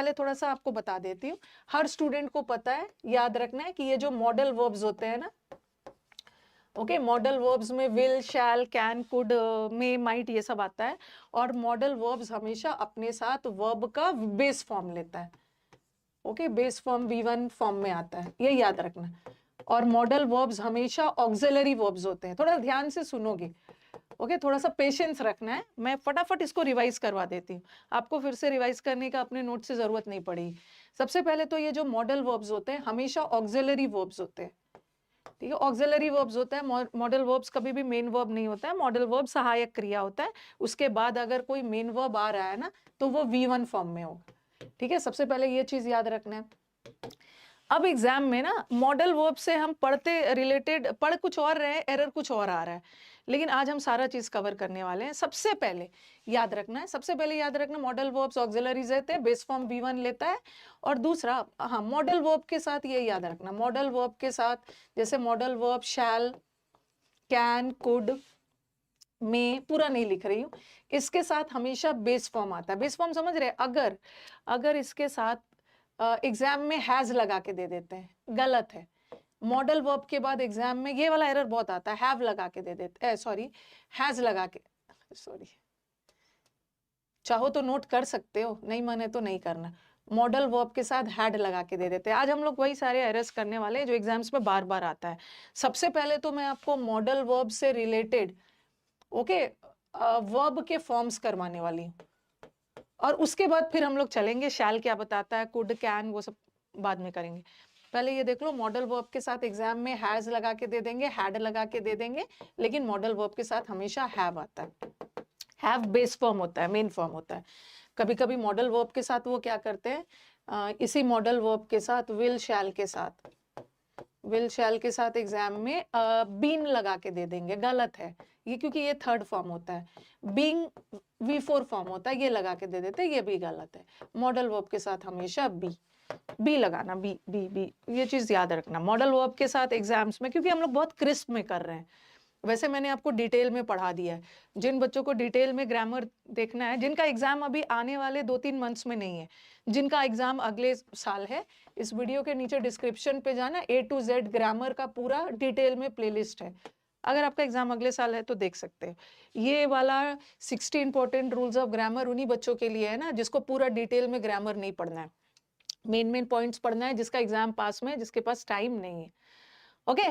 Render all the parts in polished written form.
पहले थोड़ा सा आपको बता देती हूँ, हर स्टूडेंट को पता है, याद रखना है कि ये जो मॉडल वर्ब्स होते हैं ना, ओके, मॉडल वर्ब्स में will, shall, can, could, may, might ये सब आता है, और मॉडल वर्ब्स हमेशा अपने साथ वर्ब का बेस फॉर्म लेता है। Okay, base form V1 form में आता है, ये याद रखना। और मॉडल वर्ब्स हमेशा ऑक्सिलरी वर्ब्स होते हैं। थोड़ा ध्यान से सुनोगे, ओके, थोड़ा सा पेशेंस रखना है। मैं फटाफट इसको रिवाइज करवा देती हूँ, आपको फिर से रिवाइज करने का अपने नोट से जरूरत नहीं पड़ेगी। सबसे पहले तो ये जो मॉडल वर्ब्स होते हैं हमेशा ऑक्सिलरी वर्ब्स होते हैं, ठीक है। ऑक्सिलरी वर्ब्स होता है, मॉडल वर्ब्स कभी भी मेन वर्ब नहीं होता है, मॉडल वर्ब सहायक क्रिया होता है। उसके बाद अगर कोई मेन वर्ब आ रहा है ना तो वो V1 फॉर्म में होगा, ठीक है। सबसे पहले ये चीज याद रखना है। अब एग्जाम में ना मॉडल वर्ब से हम पढ़ते रिलेटेड पढ़ कुछ और रहे हैं, एरर कुछ और आ रहा है, लेकिन आज हम सारा चीज कवर करने वाले हैं। सबसे पहले याद रखना है, सबसे पहले याद रखना, मॉडल वर्ब्स ऑक्सिलरीज रहते हैं, बेस फॉर्म V1 लेता है। और दूसरा, हाँ, मॉडल वर्ब के साथ ये याद रखना, मॉडल वर्ब के साथ जैसे modal verb shall, can, could, में पूरा नहीं लिख रही हूँ, इसके साथ हमेशा बेस फॉर्म आता है। बेस फॉर्म समझ रहे हैं? अगर अगर इसके साथ एग्जाम में हैज लगा के दे देते हैं, गलत है। मॉडल वर्ब के बाद एग्जाम में ये वाला एरर बहुत आता है, हैव लगा के दे देते, सॉरी, हैज लगा के, सॉरी, चाहो तो नोट कर सकते हो, नहीं माने तो नहीं करना। मॉडल वर्ब के साथ हैड लगा के दे देते हैं। आज हम लोग वही सारे एरर्स करने वाले हैं जो एग्जाम्स में बार बार आता है। सबसे पहले तो मैं आपको मॉडल वर्ब से रिलेटेड, ओके, वर्ब के फॉर्म्स करवाने वाली हूँ, और उसके बाद फिर हम लोग चलेंगे शैल क्या बताता है, कुड, कैन, वो सब बाद में करेंगे। पहले ये देख लो, मॉडल वर्ब के साथ एग्जाम में हैज लगा के दे देंगे, हैड लगा के दे देंगे, लेकिन मॉडल वर्ब के साथ हमेशा हैव आता है। हैव बेस फॉर्म होता है, मेन फॉर्म होता है। कभी कभी मॉडल वर्ब के साथ वो क्या करते हैं, इसी मॉडल वर्ब के साथ विल, शैल के साथ, विल, शैल के साथ एग्जाम में बीन लगा के दे देंगे, गलत है ये, क्योंकि ये थर्ड फॉर्म होता है। बीइंग V4 फॉर्म होता है, ये लगा के दे देते हैं, ये भी गलत है। मॉडल वर्ब के साथ हमेशा बी लगाना, बी, ये चीज याद रखना मॉडल वर्ब के साथ एग्जाम्स में, क्योंकि हम लोग बहुत क्रिस्प में कर रहे हैं। वैसे मैंने आपको डिटेल में पढ़ा दिया है। जिन बच्चों को डिटेल में ग्रामर देखना है, जिनका एग्जाम अभी आने वाले 2-3 मंथ्स में नहीं है, जिनका एग्जाम अगले साल है, इस वीडियो के नीचे डिस्क्रिप्शन पे जाना, A to Z ग्रामर का पूरा डिटेल में प्लेलिस्ट है। अगर आपका एग्जाम अगले साल है तो देख सकते हो। ये वाला 60 इंपॉर्टेंट रूल्स ऑफ ग्रामर उन्हीं बच्चों के लिए है ना जिसको पूरा डिटेल में ग्रामर नहीं पढ़ना है, मेन पॉइंट्स पढ़ना है, जिसका एग्जाम पास में, जिसके पास टाइम नहीं है। ओके,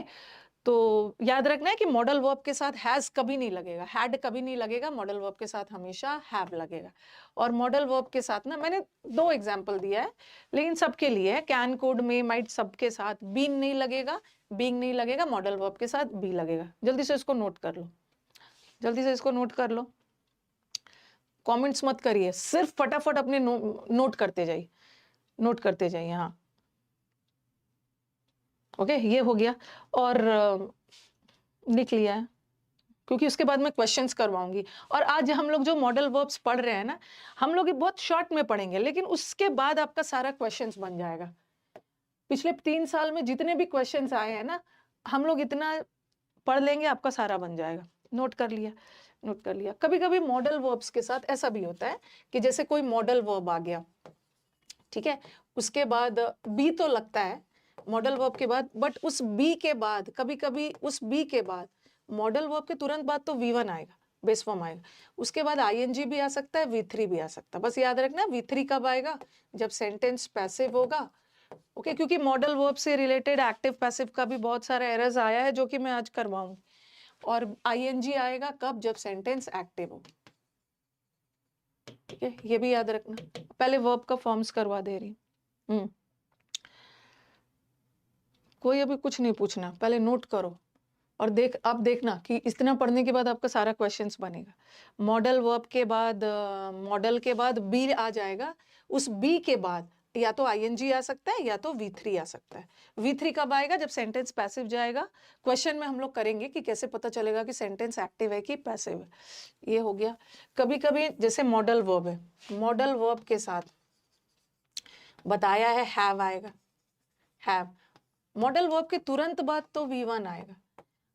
तो याद रखना है कि मॉडल वर्ब के साथ हैज कभी नहीं लगेगा, हैड कभी नहीं लगेगा, मॉडल वर्ब के साथ हमेशा हैव लगेगा। और मॉडल वर्ब के साथ ना मैंने 2 एग्जांपल दिया है, लेकिन सबके लिए है, कैन, कुड, मे, माइट, सबके साथ बीन नहीं लगेगा, बीइंग नहीं लगेगा, मॉडल वर्ब के साथ बी लगेगा। जल्दी से इसको नोट कर लो, जल्दी से इसको नोट कर लो, कमेंट्स मत करिए, सिर्फ फटाफट अपने नोट करते जाइए, नोट करते जाइए। हाँ, ओके, ये हो गया। और लिख लिया है, क्योंकि उसके बाद मैं क्वेश्चंस करवाऊंगी। और आज हम लोग जो मॉडल वर्ब्स पढ़ रहे हैं ना, हम लोग ये बहुत शॉर्ट में पढ़ेंगे, लेकिन उसके बाद आपका सारा क्वेश्चंस बन जाएगा। पिछले 3 साल में जितने भी क्वेश्चंस आए हैं ना, हम लोग इतना पढ़ लेंगे, आपका सारा बन जाएगा। नोट कर लिया, नोट कर लिया। कभी कभी मॉडल वर्ब्स के साथ ऐसा भी होता है कि जैसे कोई मॉडल वर्ब आ गया, ठीक है, उसके बाद बी तो लगता है मॉडल वर्ब के बाद, बट उस बी के बाद, कभी कभी उस बी के बाद, मॉडल वर्ब के तुरंत बाद तो V1 आएगा, बेस फॉर्म आएगा, उसके बाद ING भी आ सकता है, V3 भी आ सकता है। बस याद रखना V3 कब आएगा, जब सेंटेंस पैसिव होगा। ओके, क्योंकि मॉडल वर्ब से रिलेटेड एक्टिव पैसिव का भी बहुत सारा एरर्स आया है जो कि मैं आज करवाऊं। और ING आएगा कब, जब सेंटेंस एक्टिव हो, ठीक है, ये भी याद रखना। पहले वर्ब का फॉर्म्स करवा दे रही हूँ। कोई अभी कुछ नहीं पूछना, पहले नोट करो और अब देखना कि इतना पढ़ने के बाद आपका सारा क्वेश्चंस बनेगा। मॉडल वर्ब के बाद, मॉडल के बाद बी आ जाएगा, उस बी के बाद या तो ING आ सकता है या तो V3 आ सकता है। V3 कब आएगा, जब सेंटेंस पैसिव जाएगा। क्वेश्चन में हम लोग करेंगे कि कैसे पता चलेगा कि सेंटेंस एक्टिव है कि पैसिव है। ये हो गया। कभी कभी जैसे मॉडल वर्ब है, मॉडल वर्ब के साथ बताया है हैव आएगा, हैव। मॉडल वर्ब के तुरंत बाद तो V1 आएगा,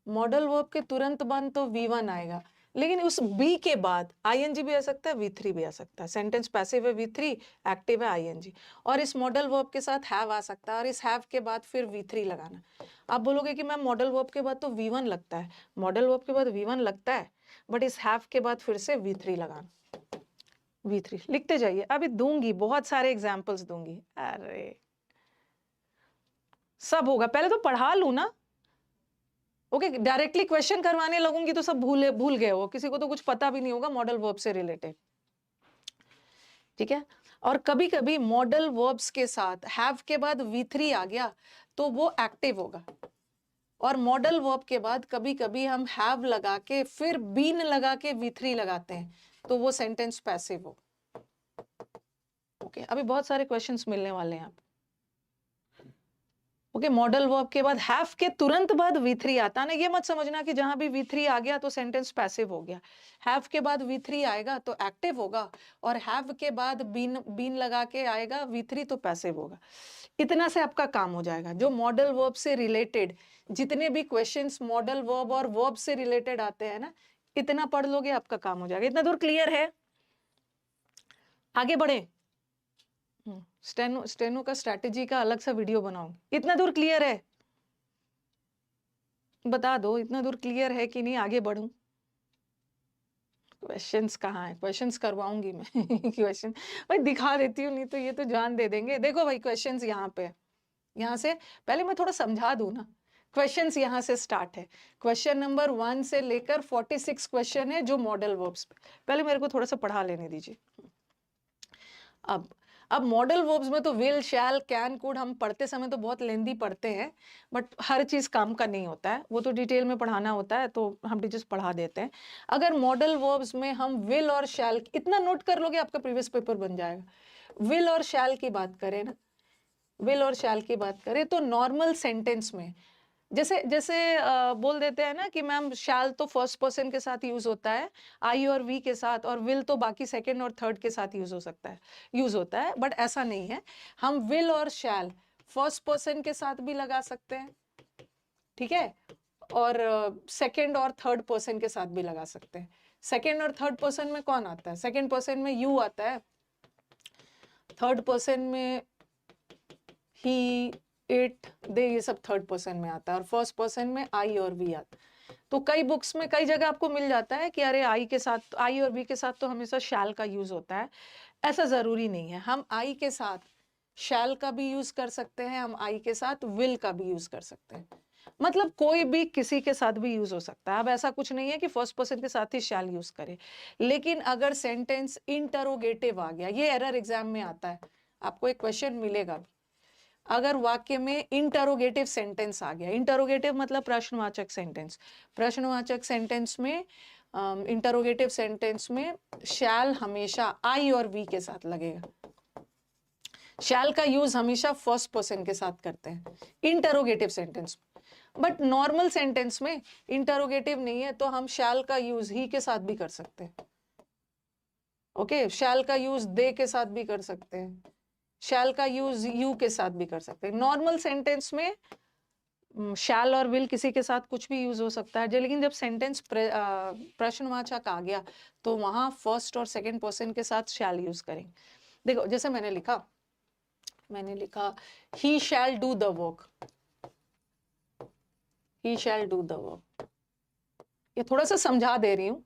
मॉडल वर्ब के तुरंत बाद तो V1 आएगा, लेकिन उस बी के बाद आईएनजी भी आ सकता है, V3 भी आ सकता है। सेंटेंस पैसिव है, V3 एक्टिव है, आईएनजी। और इस मॉडल वर्ब के साथ हैव आ सकता है, और इस हैव के बाद फिर V3 लगाना। आप बोलोगे कि मैम मॉडल वर्ब के बाद तो V1 लगता है। मॉडल वर्ब के बाद V1 लगता है, बट इस हैव के बाद फिर से V3 लगाना। V3 लिखते जाइए, अभी दूंगी बहुत सारे एग्जाम्पल्स दूंगी। अरे सब होगा, पहले तो पढ़ा लू ना। ओके, डायरेक्टली क्वेश्चन करवाने लगूंगी तो सब भूल गए हो, किसी को तो कुछ पता भी नहीं होगा मॉडल वर्ब से रिलेटेड। ठीक है, और कभी कभी मॉडल वर्ब्स के साथ हैव के बाद V3 आ गया तो वो एक्टिव होगा, और मॉडल वर्ब के बाद कभी कभी हम हैव लगा के फिर बीन लगा के V3 लगाते हैं, तो वो सेंटेंस पैसिव हो। ओके, अभी बहुत सारे क्वेश्चंस मिलने वाले हैं आप। ओके, मॉडल वर्ब के बाद हैव के तुरंत बाद V3 आता है ना, ये मत समझना कि जहां भी V3 आ गया तो सेंटेंस पैसिव हो गया। हैव के बाद V3 आएगा तो एक्टिव होगा, और हैव के बाद बीन लगा के आएगा V3 तो पैसिव होगा। इतना से आपका काम हो जाएगा। जो मॉडल वर्ब से रिलेटेड जितने भी क्वेश्चंस मॉडल वर्ब और वर्ब से रिलेटेड आते हैं ना, इतना पढ़ लोगे आपका काम हो जाएगा। इतना दूर क्लियर है? आगे बढ़े। स्टेनो का स्ट्रैटेजी का अलग सा वीडियो बनाऊंगी। इतना दूर क्लियर है? बता दो इतना दूर क्लियर है कि नहीं, आगे बढ़ूं? क्वेश्चंस कहाँ है? क्वेश्चंस करवाऊंगी मैं क्वेश्चन भाई दिखा देती हूँ, नहीं तो ये तो जान दे देंगे। देखो भाई क्वेश्चंस यहाँ पे, यहाँ से पहले मैं थोड़ा समझा दूं ना। क्वेश्चंस यहाँ से स्टार्ट है, क्वेश्चन नंबर 1 से लेकर 46 क्वेश्चन है जो मॉडल वर्ब्स पे। पहले मेरे को थोड़ा सा पढ़ा लेने दीजिए। अब मॉडल वर्ब्स में तो विल, शैल, कैन, कुड हम पढ़ते समय तो बहुत लेंदी पढ़ते हैं, बट हर चीज काम का नहीं होता है, वो तो डिटेल में पढ़ाना होता है, तो हम टीचर्स पढ़ा देते हैं। अगर मॉडल वर्ब्स में हम विल और शैल, इतना नोट कर लोगे आपका प्रीवियस पेपर बन जाएगा। विल और शैल की बात करें ना, विल और शैल की बात करें तो नॉर्मल सेंटेंस में जैसे जैसे बोल देते हैं ना कि मैम शैल तो फर्स्ट पर्सन के साथ यूज होता है, आई और वी के साथ, और विल तो बाकी सेकंड और थर्ड के साथ यूज होता है, बट ऐसा नहीं है। हम विल और शैल फर्स्ट पर्सन के साथ भी लगा सकते हैं, ठीक है, और सेकंड और थर्ड पर्सन के साथ भी लगा सकते हैं। सेकंड और थर्ड पर्सन में कौन आता है? सेकंड पर्सन में यू आता है, थर्ड पर्सन में ही, इट, दे, ये सब थर्ड पर्सन में आता है, और फर्स्ट पर्सन में आई और वी आता है। तो कई बुक्स में कई जगह आपको मिल जाता है कि अरे आई के साथ, आई और वी के साथ तो हमेशा शैल का यूज होता है। ऐसा जरूरी नहीं है। हम आई के साथ शैल का भी यूज कर सकते हैं, हम आई के साथ विल का भी यूज कर सकते हैं। मतलब कोई भी किसी के साथ भी यूज हो सकता है। अब ऐसा कुछ नहीं है कि फर्स्ट पर्सन के साथ ही शैल यूज करे। लेकिन अगर सेंटेंस इंटरोगेटिव आ गया, ये एरर एग्जाम में आता है, आपको एक क्वेश्चन मिलेगा भी। अगर वाक्य में इंटरोगेटिव सेंटेंस आ गया, इंटरोगेटिव मतलब प्रश्नवाचक सेंटेंस, प्रश्नवाचक सेंटेंस में इंटरोगेटिव सेंटेंस में शैल हमेशा आई और वी के साथ लगेगा। शैल का यूज हमेशा फर्स्ट पर्सन के साथ करते हैं इंटरोगेटिव सेंटेंस में, बट नॉर्मल सेंटेंस में इंटरोगेटिव नहीं है तो हम शैल का यूज ही के साथ भी कर सकते हैं। ओके, शैल का यूज दे के साथ भी कर सकते हैं, शैल का यूज यू के साथ भी कर सकते हैं। नॉर्मल सेंटेंस में शैल और विल किसी के साथ कुछ भी यूज हो सकता है, लेकिन जब सेंटेंस प्रश्नवाचक आ गया तो वहां फर्स्ट और सेकंड पर्सन के साथ शैल यूज करेंगे। देखो जैसे मैंने लिखा he shall do the work, he shall do the work, ये थोड़ा सा समझा दे रही हूं।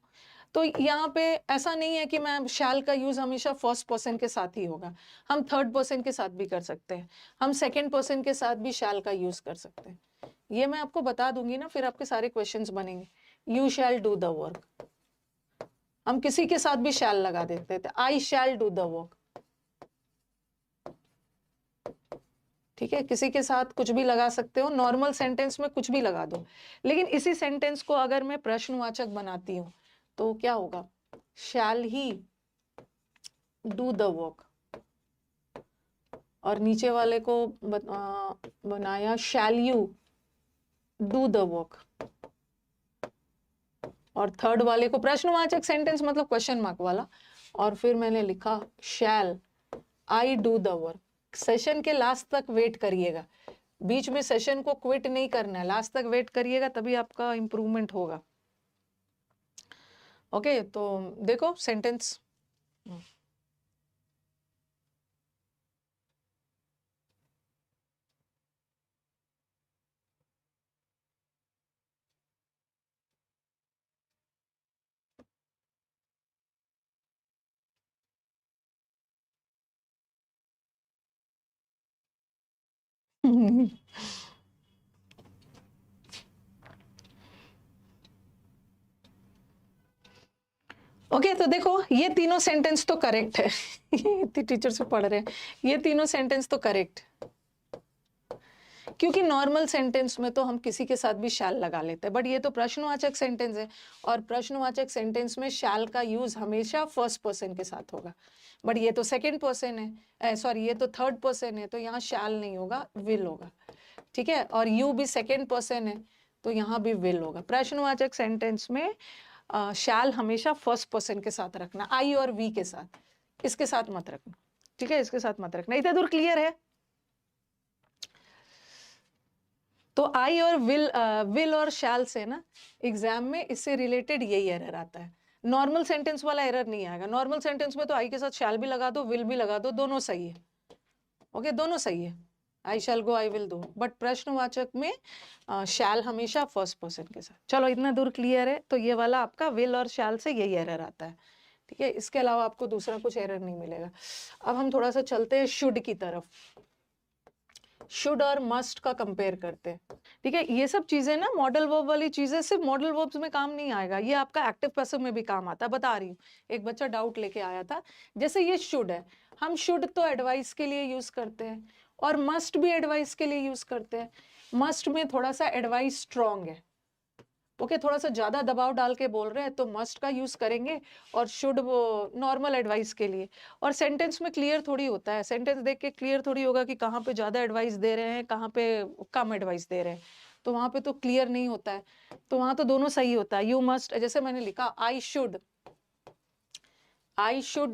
तो यहाँ पे ऐसा नहीं है कि मैं शैल का यूज हमेशा फर्स्ट पर्सन के साथ ही होगा, हम थर्ड पर्सन के साथ भी कर सकते हैं, हम सेकंड पर्सन के साथ भी शैल का यूज कर सकते हैं। ये मैं आपको बता दूंगी ना, फिर आपके सारे क्वेश्चंस बनेंगे। You shall do the work, हम किसी के साथ भी शैल लगा देते थे, आई शैल डू द वर्क, ठीक है, किसी के साथ कुछ भी लगा सकते हो, नॉर्मल सेंटेंस में कुछ भी लगा दो। लेकिन इसी सेंटेंस को अगर मैं प्रश्नवाचक बनाती हूँ तो क्या होगा? शैल ही डू द वर्क, और नीचे वाले को बनाया shall you do the work, और थर्ड वाले को प्रश्नवाचक सेंटेंस मतलब क्वेश्चन मार्क वाला, और फिर मैंने लिखा shall I do the work. Session के लास्ट तक वेट करिएगा, बीच में सेशन को क्विट नहीं करना है, लास्ट तक वेट करिएगा तभी आपका इंप्रूवमेंट होगा। ओके, तो देखो सेंटेंस। ओके, तो देखो ये तीनों सेंटेंस तो करेक्ट है। इतनी टीचर से पढ़ रहे हैं, ये तीनों सेंटेंस तो करेक्ट, क्योंकि नॉर्मल सेंटेंस में तो हम किसी के साथ भी शैल लगा लेते हैं, बट ये तो प्रश्नवाचक सेंटेंस है, और प्रश्नवाचक सेंटेंस में शैल का यूज हमेशा फर्स्ट पर्सन के साथ होगा, बट ये तो सेकंड पर्सन है, सॉरी ये तो थर्ड पर्सन है, तो यहाँ शैल नहीं होगा, विल होगा। ठीक है, और यू भी सेकंड पर्सन है, तो यहाँ भी विल होगा। प्रश्नवाचक सेंटेंस में शैल हमेशा फर्स्ट पर्सन के साथ रखना, आई और वी के साथ, इसके साथ मत रखना। ठीक है, इसके साथ मत रखना। इतना दूर क्लियर है? तो आई और विल और शैल से ना एग्जाम में इससे रिलेटेड यही एरर आता है। नॉर्मल सेंटेंस वाला एरर नहीं आएगा। नॉर्मल सेंटेंस में तो आई के साथ शैल भी लगा दो, विल भी लगा दो, दोनों सही है। ओके, दोनों सही है, आई शैल गो, आई विल दो, बट प्रश्नवाचक में शैल हमेशा फर्स्ट पर्सन के साथ। चलो इतना दूर क्लियर है? तो ये वाला आपका विल और शैल से यही एरर आता है। ठीक है, इसके अलावा आपको दूसरा कुछ एरर नहीं मिलेगा। अब हम थोड़ा सा चलते हैं शुड की तरफ। शुड और मस्ट का कंपेयर करते हैं। ठीक है, ये सब चीजें ना मॉडल वर्ब वाली चीजें सिर्फ मॉडल वर्ब्स में काम नहीं आएगा, ये आपका एक्टिव पैसिव में भी काम आता है। बता रही हूँ, एक बच्चा डाउट लेके आया था, जैसे ये शुड है, हम शुड तो एडवाइस के लिए यूज करते हैं, और मस्ट भी एडवाइस के लिए यूज करते हैं। मस्ट में थोड़ा सा एडवाइस स्ट्रॉन्ग है, ओके, थोड़ा सा ज्यादा दबाव डाल के बोल रहे हैं तो मस्ट का यूज करेंगे, और शुड वो नॉर्मल एडवाइस के लिए। और सेंटेंस में क्लियर थोड़ी होता है, सेंटेंस देख के क्लियर थोड़ी होगा कि कहाँ पे ज्यादा एडवाइस दे रहे हैं, कहाँ पे कम एडवाइस दे रहे हैं, तो वहां पे तो क्लियर नहीं होता है, तो वहां तो दोनों सही होता है। यू मस्ट, जैसे मैंने लिखा I should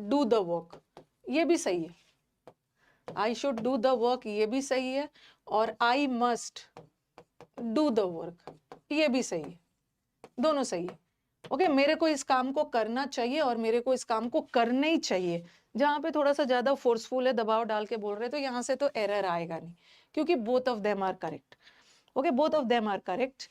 do the work, ये भी सही है। I should do the work, ये भी सही है, और I must do the work, ये भी सही है, दोनों सही है। ओके, मेरे को इस काम को करना चाहिए और मेरे को इस काम को करना ही चाहिए। जहां पे थोड़ा सा ज्यादा फोर्सफुल है, दबाव डाल के बोल रहे हैं, तो यहाँ से तो एरर आएगा नहीं, क्योंकि both of them are correct. Okay, both of them are correct.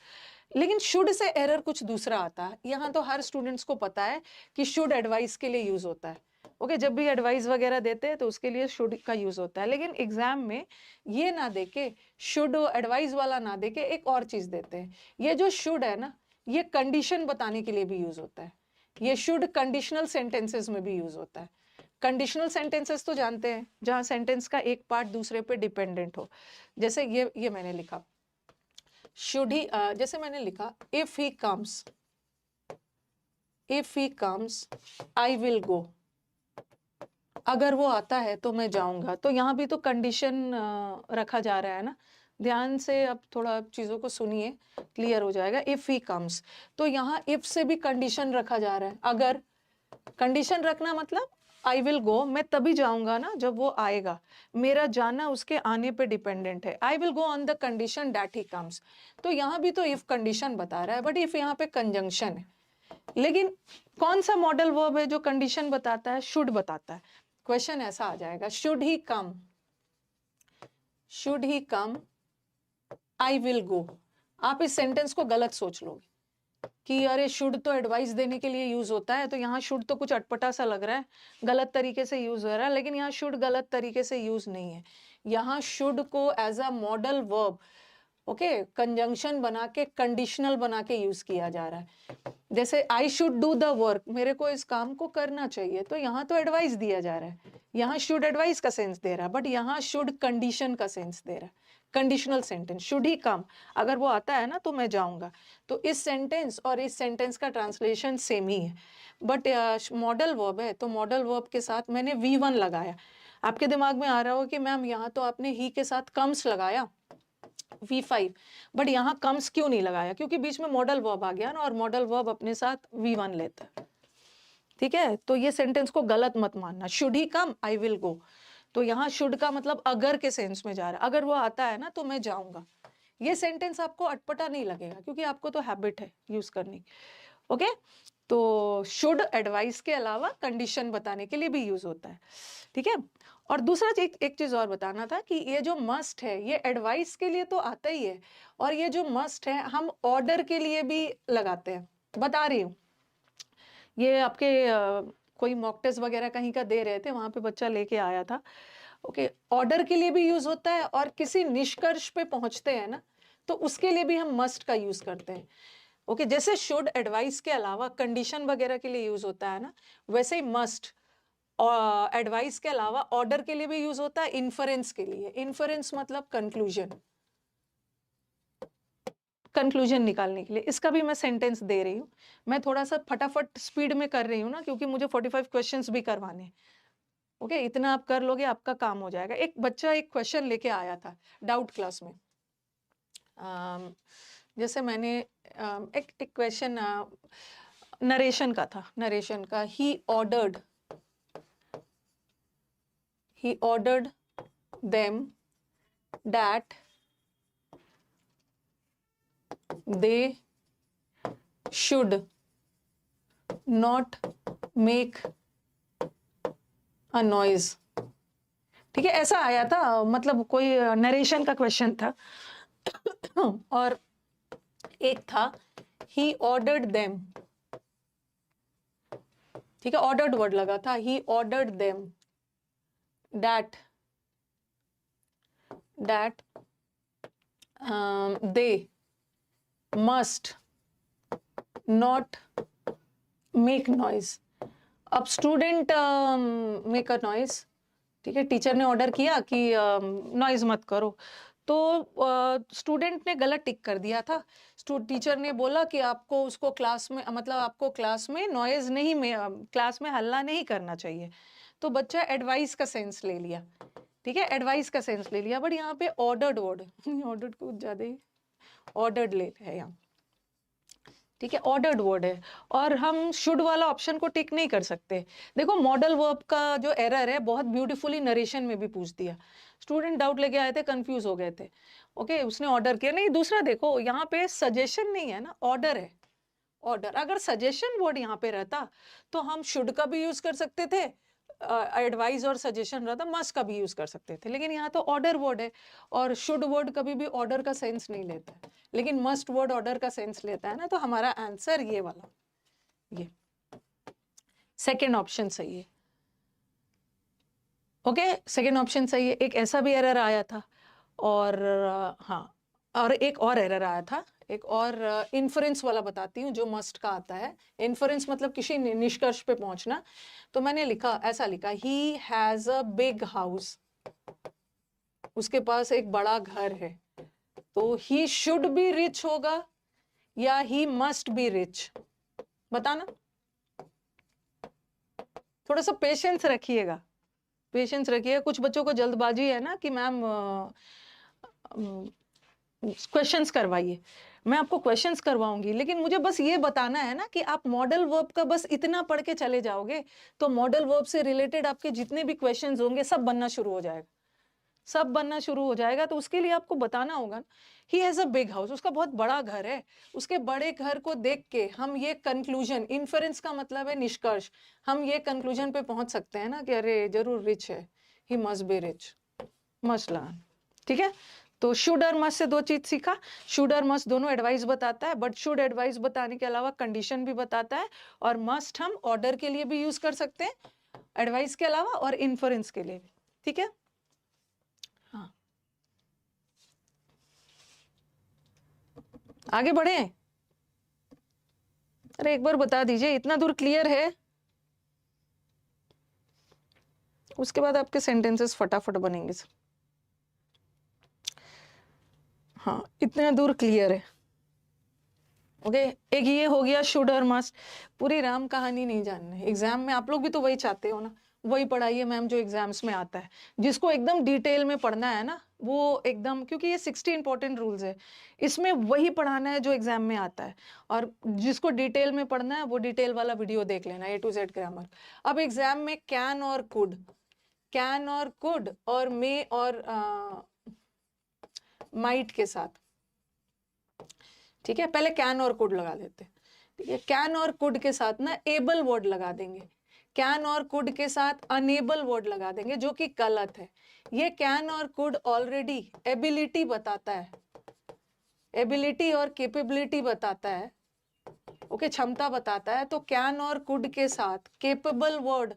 लेकिन शुड से एरर कुछ दूसरा आता है। यहाँ तो हर स्टूडेंट्स को पता है कि शुड एडवाइस के लिए यूज होता है। ओके, जब भी एडवाइस वगैरह देते हैं तो उसके लिए शुड का यूज होता है, लेकिन एग्जाम में ये ना देके, शुड एडवाइस वाला ना देके एक और चीज देते हैं। ये जो शुड है ना, ये कंडीशन बताने के लिए भी यूज होता है। ये शुड कंडीशनल सेंटेंसेस में भी यूज होता है। कंडीशनल सेंटेंसेस तो जानते हैं, जहां सेंटेंस का एक पार्ट दूसरे पे डिपेंडेंट हो। जैसे ये मैंने लिखा, शुड ही, जैसे मैंने लिखा if he comes I will go, अगर वो आता है तो मैं जाऊंगा। तो यहाँ भी तो कंडीशन रखा जा रहा है ना, ध्यान से अब थोड़ा चीजों को सुनिए, क्लियर हो जाएगा। इफ ही कम्स, तो यहाँ इफ से भी कंडीशन रखा जा रहा है। अगर कंडीशन रखना मतलब आई विल गो, मैं तभी जाऊंगा ना जब वो आएगा, मेरा जाना उसके आने पे डिपेंडेंट है। I will go on the condition that he comes, तो यहाँ भी तो इफ कंडीशन बता रहा है, बट इफ यहाँ पे कंजंक्शन है। लेकिन कौन सा मॉडल वर्ब है जो कंडीशन बताता है? शुड बताता है। क्वेश्चन ऐसा आ जाएगा, should he come I will go. आप इस सेंटेंस को गलत सोच लोगे कि अरे शुड तो एडवाइस देने के लिए यूज होता है, तो यहाँ शुड तो कुछ अटपटा सा लग रहा है, गलत तरीके से यूज हो रहा है। लेकिन यहाँ शुड गलत तरीके से यूज नहीं है। यहाँ शुड को as a modal verb, okay, conjunction बना के, कंडीशनल बना के यूज किया जा रहा है। जैसे I should do the work, मेरे को इस काम को करना चाहिए, तो यहाँ तो एडवाइस दिया जा रहा है। यहाँ शुड एडवाइस का सेंस दे रहा है, बट यहाँ शुड कंडीशन का सेंस दे रहा है। कंडीशनल सेंटेंस, शुड ही कम, अगर वो आता है ना तो मैं जाऊंगा। तो इस सेंटेंस और इस सेंटेंस का ट्रांसलेशन सेम ही है, बट मॉडल वर्ब है, तो मॉडल वर्ब के साथ मैंने V1 लगाया। आपके दिमाग में आ रहा हो कि मैम यहाँ तो आपने ही के साथ कम्स लगाया, V5, बट यहाँ कम्स क्यों नहीं लगाया? क्योंकि बीच में मॉडल वर्ब आ गया ना, और मॉडल वर्ब अपने साथ V1 लेता है। ठीक है, तो ये सेंटेंस को गलत मत मानना। Should he come I will go, तो यहाँ शुड का मतलब अगर के सेंस में जा रहा है, अगर वो आता है ना तो मैं जाऊंगा। ये सेंटेंस आपको अटपटा नहीं लगेगा, क्योंकि आपको तो हैबिट है यूज करने की। ओके, तो शुड एडवाइस के अलावा कंडीशन बताने के लिए भी यूज होता है, ठीक है। और दूसरा एक चीज और बताना था कि ये जो मस्ट है ये एडवाइस के लिए तो आता ही है, और ये जो मस्ट है हम ऑर्डर के लिए भी लगाते हैं। बता रही हूँ, ये आपके कोई मॉक टेस्ट वगैरह कहीं का दे रहे थे, वहां पे बच्चा लेके आया था। ओके, ऑर्डर के लिए भी यूज होता है, और किसी निष्कर्ष पे पहुंचते हैं ना, तो उसके लिए भी हम मस्ट का यूज करते हैं। ओके, जैसे शुड एडवाइस के अलावा कंडीशन वगैरह के लिए यूज होता है ना, वैसे ही मस्ट एडवाइस के अलावा ऑर्डर के लिए भी यूज होता है, इन्फरेंस के लिए। इन्फरेंस मतलब कंक्लूजन, कंक्लूजन निकालने के लिए। इसका भी मैं सेंटेंस दे रही हूँ, मैं थोड़ा सा फटाफट स्पीड में कर रही हूँ ना, क्योंकि मुझे 45 क्वेश्चंस भी करवाने हैं। ओके, इतना आप कर लोगे आपका काम हो जाएगा। एक बच्चा एक क्वेश्चन लेके आया था डाउट क्लास में। जैसे मैंने एक क्वेश्चन नरेशन का था, नरेशन का। He ordered them that they should not make a noise। ठीक है, ऐसा आया था, मतलब कोई नरेशन का क्वेश्चन था। और एक था he ordered them, ठीक है, ऑर्डर्ड वर्ड लगा था। he ordered them that they must not make noise। अब स्टूडेंट मेक अ नॉइज, ठीक है, टीचर ने ऑर्डर किया कि नॉइज मत करो, तो स्टूडेंट ने गलत टिक कर दिया था। टीचर ने बोला कि आपको उसको क्लास में, मतलब आपको क्लास में नॉइज नहीं, क्लास में हल्ला नहीं करना चाहिए। तो बच्चा एडवाइस का सेंस ले लिया, ठीक है, एडवाइस का सेंस ले लिया। बट यहाँ पे ऑर्डर्ड वर्ड, ऑर्डर्ड कुछ ज्यादा ही ऑर्डर्ड ले है यहाँ, ठीक है, ऑर्डर्ड वर्ड है, और हम शुड वाला ऑप्शन को टिक नहीं कर सकते। देखो, मॉडल वर्ब का जो एरर है बहुत ब्यूटीफुली नरेशन में भी पूछ दिया। स्टूडेंट डाउट लेके आए थे, कंफ्यूज हो गए थे। ओके, उसने ऑर्डर किया नहीं। दूसरा देखो, यहाँ पे सजेशन नहीं है ना, ऑर्डर है। ऑर्डर, अगर सजेशन वर्ड यहाँ पे रहता तो हम शुड का भी यूज कर सकते थे, एडवाइस और सजेशन रहता मस्ट का भी यूज कर सकते थे, लेकिन यहाँ तो ऑर्डर वर्ड है, और शुड वर्ड कभी भी ऑर्डर का सेंस नहीं लेता है, लेकिन मस्ट वर्ड ऑर्डर का सेंस लेता है ना। तो हमारा आंसर ये वाला, ये सेकेंड ऑप्शन सही है। ओके, सेकेंड ऑप्शन सही है। एक ऐसा भी एरर आया था, और हाँ, और एक और एरर आया था, एक और इन्फरेंस वाला बताती हूँ जो मस्ट का आता है। इन्फरेंस मतलब किसी निष्कर्ष पे पहुंचना। तो मैंने लिखा, ऐसा लिखा, he has a big house, उसके पास एक बड़ा घर है। तो ही शुड बी रिच होगा या ही मस्ट बी रिच, बताना। थोड़ा सा पेशेंस रखिएगा, पेशेंस रखिए। कुछ बच्चों को जल्दबाजी है ना कि मैम क्वेश्चंस करवाइए। मैं आपको क्वेश्चंस करवाऊंगी, लेकिन मुझे बस ये बताना है ना कि आप मॉडल वर्ब का बस इतना पढ़ के चले जाओगे तो मॉडल वर्ब से रिलेटेड आपके जितने भी क्वेश्चंस होंगे सब बनना शुरू हो जाएगा, सब बनना शुरू हो जाएगा। तो उसके लिए आपको बताना होगा, he has a big house, उसका बहुत बड़ा घर है। उसके बड़े घर को देख के हम ये कंक्लूजन, इन्फरेंस का मतलब है निष्कर्ष, हम ये कंक्लूजन पे पहुंच सकते हैं ना कि अरे जरूर रिच है, he must be rich, must learn. ठीक है, तो शुड और मस्ट से दो चीज सीखा। शुड और मस्ट दोनों एडवाइस बताता है, बट शुड एडवाइस बताने के अलावा कंडीशन भी बताता है, और मस्ट हम ऑर्डर के लिए भी यूज कर सकते हैं एडवाइस के अलावा, और इन्फरेंस के लिए भी। ठीक है, हाँ, आगे बढ़े। अरे एक बार बता दीजिए, इतना दूर क्लियर है? उसके बाद आपके सेंटेंसेस फटाफट बनेंगे। हाँ, इतना दूर क्लियर है। ओके, एक ये हो गया शुड और मस्ट। पूरी राम कहानी नहीं जानना है, एग्जाम में आप लोग भी तो वही चाहते हो ना, वही पढ़ाइए मैम जो एग्जाम्स में आता है। जिसको एकदम डिटेल में पढ़ना है ना वो एकदम, क्योंकि ये 60 इंपॉर्टेंट रूल्स है, इसमें वही पढ़ाना है जो एग्जाम में आता है। और जिसको डिटेल में पढ़ना है वो डिटेल वाला वीडियो देख लेना, A to Z ग्रामर। अब एग्जाम में कैन और कुड, कैन और कुड और मे और माइट के साथ, ठीक है, पहले कैन और कुड लगा लेते हैं। ठीक है, कैन और कुड के साथ ना एबल वर्ड लगा देंगे, कैन और कुड के साथ अनेबल वर्ड लगा देंगे, जो कि गलत है। ये कैन और कुड ऑलरेडी एबिलिटी बताता है, एबिलिटी और कैपेबिलिटी बताता है, ओके, क्षमता बताता है। तो कैन और कुड के साथ केपेबल वर्ड,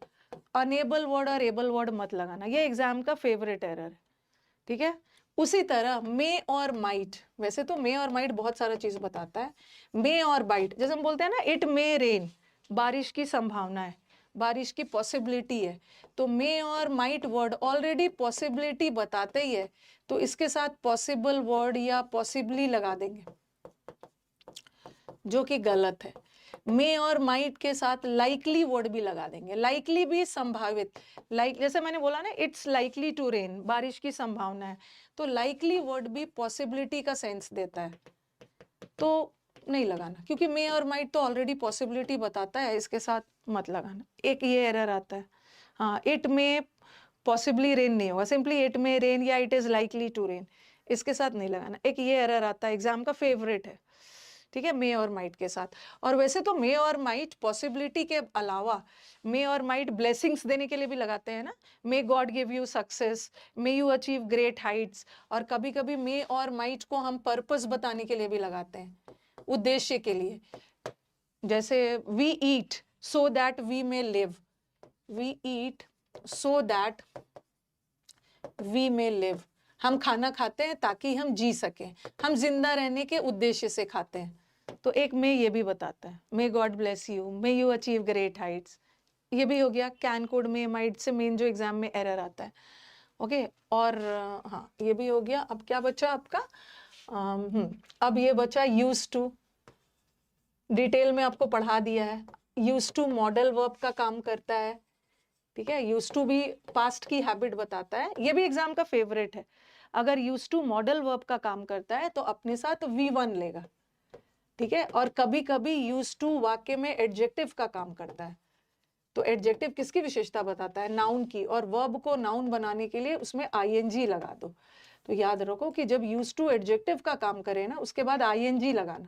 अनेबल वर्ड और एबल वर्ड मत लगाना, ये एग्जाम का फेवरेट एरर है, ठीक है। उसी तरह मे और माइट, वैसे तो मे और माइट बहुत सारा चीज बताता है। मे और बाइट, जैसे हम बोलते हैं ना, इट मे रेन, बारिश की संभावना है, बारिश की पॉसिबिलिटी है। तो मे और माइट वर्ड ऑलरेडी पॉसिबिलिटी बताते ही है, तो इसके साथ पॉसिबल वर्ड या पॉसिबली लगा देंगे, जो कि गलत है। मे और माइट के साथ लाइकली वर्ड भी लगा देंगे, लाइकली भी संभावित, लाइक जैसे मैंने बोला ना, इट्स लाइकली टू रेन, बारिश की संभावना है, तो लाइकली वर्ड भी पॉसिबिलिटी का सेंस देता है, तो नहीं लगाना, क्योंकि मे और माइट तो ऑलरेडी पॉसिबिलिटी बताता है, इसके साथ मत लगाना। एक ये एरर आता है, हाँ, इट मे पॉसिबली रेन नहीं होगा, सिंपली इट मे रेन या it is likely to rain, इसके साथ नहीं लगाना। एक ये एरर आता है, एग्जाम का फेवरेट है, ठीक है, मे और माइट के साथ। और वैसे तो मे और माइट पॉसिबिलिटी के अलावा मे और माइट ब्लेसिंग्स देने के लिए भी लगाते हैं ना, may God give you success, may you achieve great Heights. और कभी कभी मे और माइट को हम पर्पस बताने के लिए भी लगाते हैं, उद्देश्य के लिए, जैसे we eat so that we may live, we eat so that we may live, हम खाना खाते हैं ताकि हम जी सकें, हम जिंदा रहने के उद्देश्य से खाते हैं। तो एक मे ये भी बताता है, may God bless you, may you achieve great Heights, ये भी हो गया। Can could may might say main जो एग्जाम में एरर आता है, ओके। और हाँ, ये भी हो गया। अब क्या बचा आपका, अब ये बचा यूज टू, डिटेल में आपको पढ़ा दिया है। यूज टू मॉडल वर्ब का काम करता है, ठीक है, यूज टू भी पास्ट की हैबिट बताता है, ये भी एग्जाम का फेवरेट है। अगर यूज टू मॉडल वर्ब का काम करता है तो अपने साथ V1 लेगा, ठीक है। और कभी कभी यूज टू वाक्य में एडजेक्टिव का काम करता है, तो एडजेक्टिव किसकी विशेषता बताता है, नाउन की, और वर्ब को नाउन बनाने के लिए उसमें ING लगा दो। तो याद रखो कि जब यूज टू एडजेक्टिव का काम करे ना, उसके बाद ING लगाना,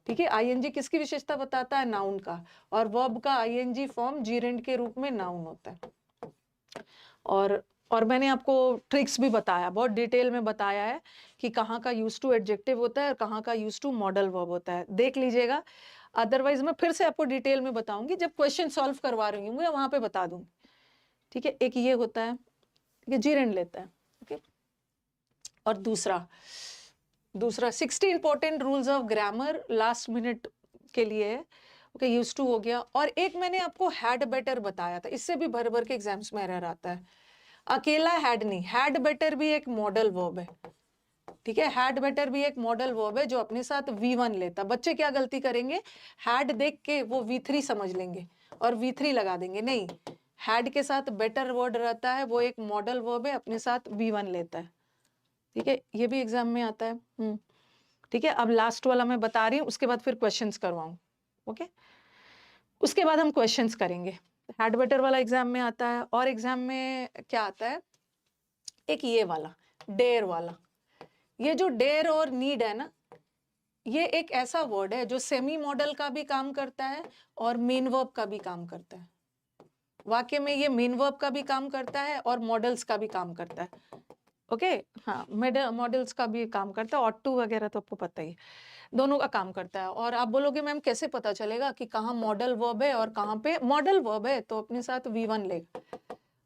ठीक है। ING किसकी विशेषता बताता है, नाउन का, और वर्ब का ING फॉर्म जीरेंड के रूप में नाउन होता है। और मैंने आपको ट्रिक्स भी बताया, बहुत डिटेल में बताया है कि कहाँ का यूज टू एडजेक्टिव होता है और कहाँ का यूज टू मॉडल वर्ब होता है, देख लीजिएगा। अदरवाइज मैं फिर से आपको डिटेल में बताऊंगी, जब क्वेश्चन सॉल्व करवा रही हूँ वहां पे बता दूंगी, ठीक है। एक ये होता है, ये जीरेंड लेता है, ओके। और दूसरा 60 important rules of grammar last minute के लिए है, ओके। यूज टू हो गया। और एक मैंने आपको हैड बेटर बताया था, इससे भी भर भर के एग्जाम्स में एरर आता है। अकेला हैड नहीं, हैड बेटर भी एक मॉडल वर्ब है, ठीक है। हैड बेटर भी एक मॉडल वर्ब है जो अपने साथ V1 लेता। बच्चे क्या गलती करेंगे, हैड देख के वो V3 समझ लेंगे और V3 लगा देंगे, नहीं, हैड के साथ बेटर वर्ड रहता है, वो एक मॉडल वर्ब है, अपने साथ V1 लेता है, ठीक है। ये भी एग्जाम में आता है, ठीक है। अब लास्ट वाला मैं बता रही हूँ, उसके बाद फिर क्वेश्चंस करवाऊं, ओके। उसके बाद हम क्वेश्चंस करेंगे। हैड बेटर वाला एग्जाम में आता है। और एग्जाम में क्या आता है, एक ये वाला डेयर वाला। ये जो डेयर और नीड है ना, ये एक ऐसा वर्ड है जो सेमी मॉडल का भी काम करता है और मेन वर्ब का भी काम करता है। वाक्य में ये मेन वर्ब का भी काम करता है और मॉडल्स का भी काम करता है, ओके। हाँ, मॉडल्स का भी काम करता है, ऑट टू वगैरह तो आपको पता ही है, दोनों का काम करता है। और आप बोलोगे मैम कैसे पता चलेगा कि कहाँ मॉडल वर्ब है और कहाँ पे मॉडल वर्ब है, तो अपने साथ V1 लेगा,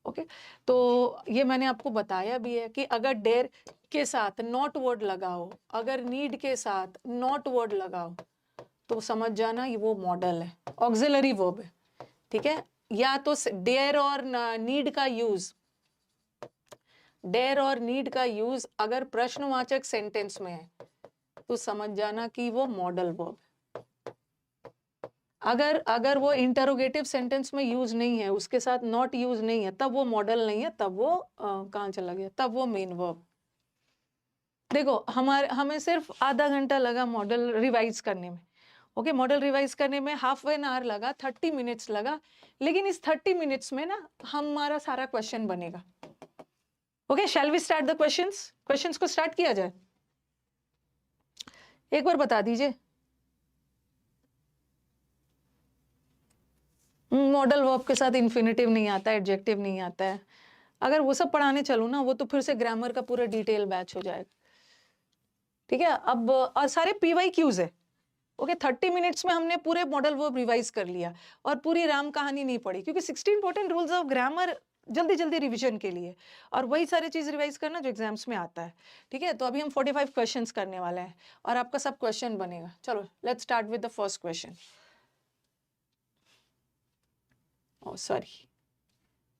ओके। तो ये मैंने आपको बताया भी है कि अगर डेयर के साथ नॉट वर्ड लगाओ, अगर नीड के साथ नॉट वर्ड लगाओ, तो समझ जाना ये वो मॉडल है, ऑक्सिलरी वर्ब है, ठीक है। या तो डेयर और नीड का यूज, डेयर और नीड का यूज अगर प्रश्नवाचक सेंटेंस में है तो समझ जाना कि वो मॉडल वर्ब है। अगर वो इंटरोगेटिव सेंटेंस में यूज नहीं है, उसके साथ नॉट यूज नहीं है, तब वो मॉडल नहीं है, तब वो कहाँ चला गया, तब वो मेन वर्ब। देखो हमें सिर्फ आधा घंटा लगा मॉडल रिवाइज करने में, ओके। मॉडल रिवाइज करने में हाफ एन आवर लगा, 30 मिनट्स लगा, लेकिन इस 30 मिनट्स में ना हमारा सारा क्वेश्चन बनेगा, okay. Shall we start the questions को स्टार्ट किया जाए, एक बार बता दीजिए। मॉडल वर्ब के साथ इन्फिनेटिव नहीं आता है, एडजेक्टिव नहीं आता है। अगर वो सब पढ़ाने चलूँ ना, वो तो फिर से ग्रामर का पूरा डिटेल बैच हो जाएगा। ठीक है, अब और सारे PYQs है। ओके, 30 मिनट्स में हमने पूरे मॉडल वर्ब रिवाइज कर लिया और पूरी राम कहानी नहीं पढ़ी, क्योंकि 16 इंपॉर्टेंट रूल्स ऑफ ग्रामर जल्दी जल्दी रिवीजन के लिए, और वही सारी चीज रिवाइज करना जो एग्जाम्स में आता है। ठीक है, तो अभी हम 45 क्वेश्चंस करने वाले हैं और आपका सब क्वेश्चन बनेगा। चलो let's start with the first question. Oh sorry,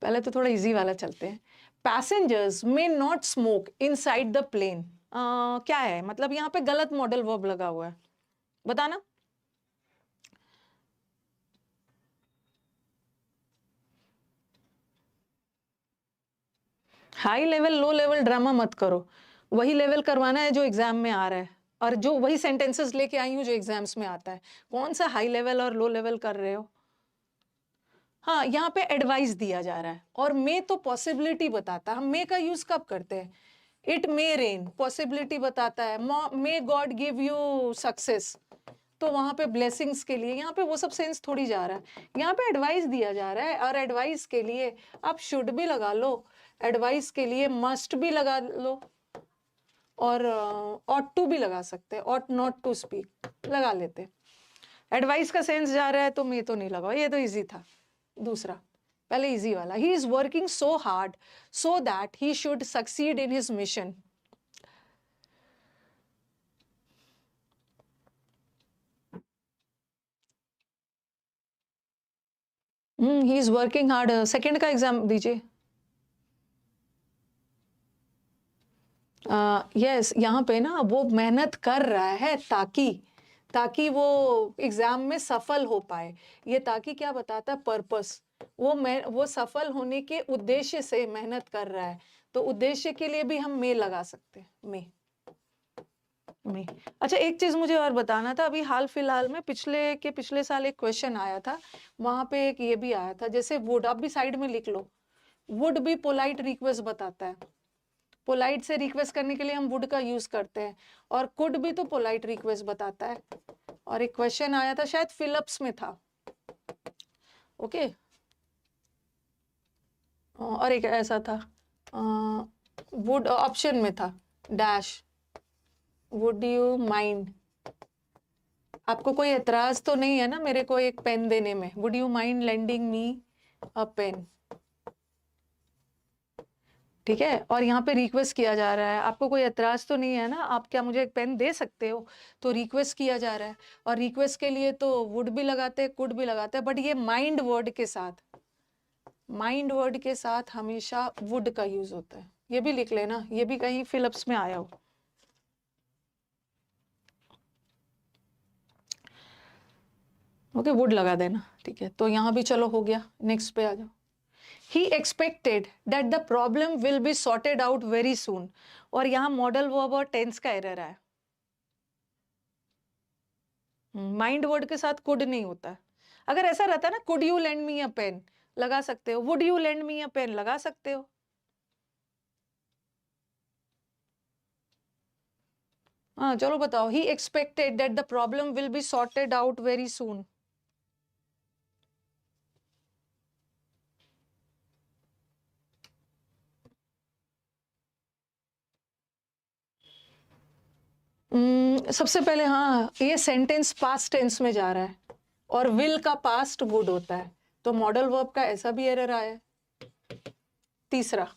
पहले तो थोड़ा इजी वाला चलते हैं। Passengers may not smoke inside the plane, क्या है मतलब? यहाँ पे गलत मॉडल वर्ब लगा हुआ है, बताना। High level low level drama मत करो, वही लेवल करवाना है जो एग्जाम में आ रहा है, और जो वही सेंटेंसेस लेके आई हूँ जो एग्जाम्स में आता है। कौन सा हाई लेवल और लो लेवल कर रहे हो? हाँ, यहाँ पे एडवाइस दिया जा रहा है, और मे तो पॉसिबिलिटी बताता है। हम मे का यूज कब करते हैं? इट मे रेन, पॉसिबिलिटी बताता है। May God give you success, तो वहां पे ब्लेसिंग्स के लिए, यहाँ पे वो सब सेंस थोड़ी जा रहा है। यहाँ पे एडवाइस दिया जा रहा है, और एडवाइस के लिए आप शुड भी लगा लो, एडवाइस के लिए मस्ट भी लगा लो, और ऑट टू भी लगा सकते हैं, ऑट नॉट टू स्पीक लगा लेते। एडवाइस का सेंस जा रहा है तो मैं तो नहीं लगाओ, ये तो इजी था। दूसरा, पहले इजी वाला, he is working so hard so that he should succeed in his mission. He is working hard, second का एग्जाम दीजिए। यस, यहाँ पे ना वो मेहनत कर रहा है ताकि वो एग्जाम में सफल हो पाए। ये ताकि क्या बताता है? पर्पस। वो सफल होने के उद्देश्य से मेहनत कर रहा है, तो उद्देश्य के लिए भी हम मे लगा सकते हैं। मे। अच्छा, एक चीज मुझे और बताना था। अभी हाल फिलहाल में पिछले साल एक क्वेश्चन आया था, वहां पे एक ये भी आया था, जैसे वुड, आप भी साइड में लिख लो। वुड भी पोलाइट रिक्वेस्ट बताता है। पोलाइट से रिक्वेस्ट करने के लिए हम वुड का यूज करते हैं, और कुड भी तो पोलाइट रिक्वेस्ट बताता है। और एक क्वेश्चन आया था, शायद फिलिप्स में था। ओके, और एक ऐसा था, वुड ऑप्शन में था, डैश वुड यू माइंड, आपको कोई एतराज तो नहीं है ना मेरे को एक पेन देने में? Would you mind lending me a pen? ठीक है, और यहाँ पे रिक्वेस्ट किया जा रहा है, आपको कोई एतराज तो नहीं है ना? आप क्या मुझे एक पेन दे सकते हो? तो रिक्वेस्ट किया जा रहा है, और रिक्वेस्ट के लिए तो वुड भी लगाते हैं, कुड भी लगाते हैं, बट ये माइंड वर्ड के साथ हमेशा वुड का यूज होता है। ये भी लिख लेना, ये भी कहीं फिलिप्स में आया हो। ओके, वुड लगा देना। ठीक है, तो यहाँ भी चलो हो गया। नेक्स्ट पे आ जाओ। He expected that the problem will be sorted out very soon, और यहाँ मॉडल वर्ब और टेंस का एरर है। माइंड वर्ड के साथ कुड नहीं होता। अगर ऐसा रहता ना, could you lend me a pen लगा सकते हो, would you lend me a pen लगा सकते हो। हाँ चलो बताओ, he expected that the problem will be sorted out very soon। सबसे पहले, हाँ, ये सेंटेंस पास्ट टेंस में जा रहा है, और विल का पास्ट वुड होता है, तो मॉडल वर्ब का ऐसा भी एरर आया है। तीसरा,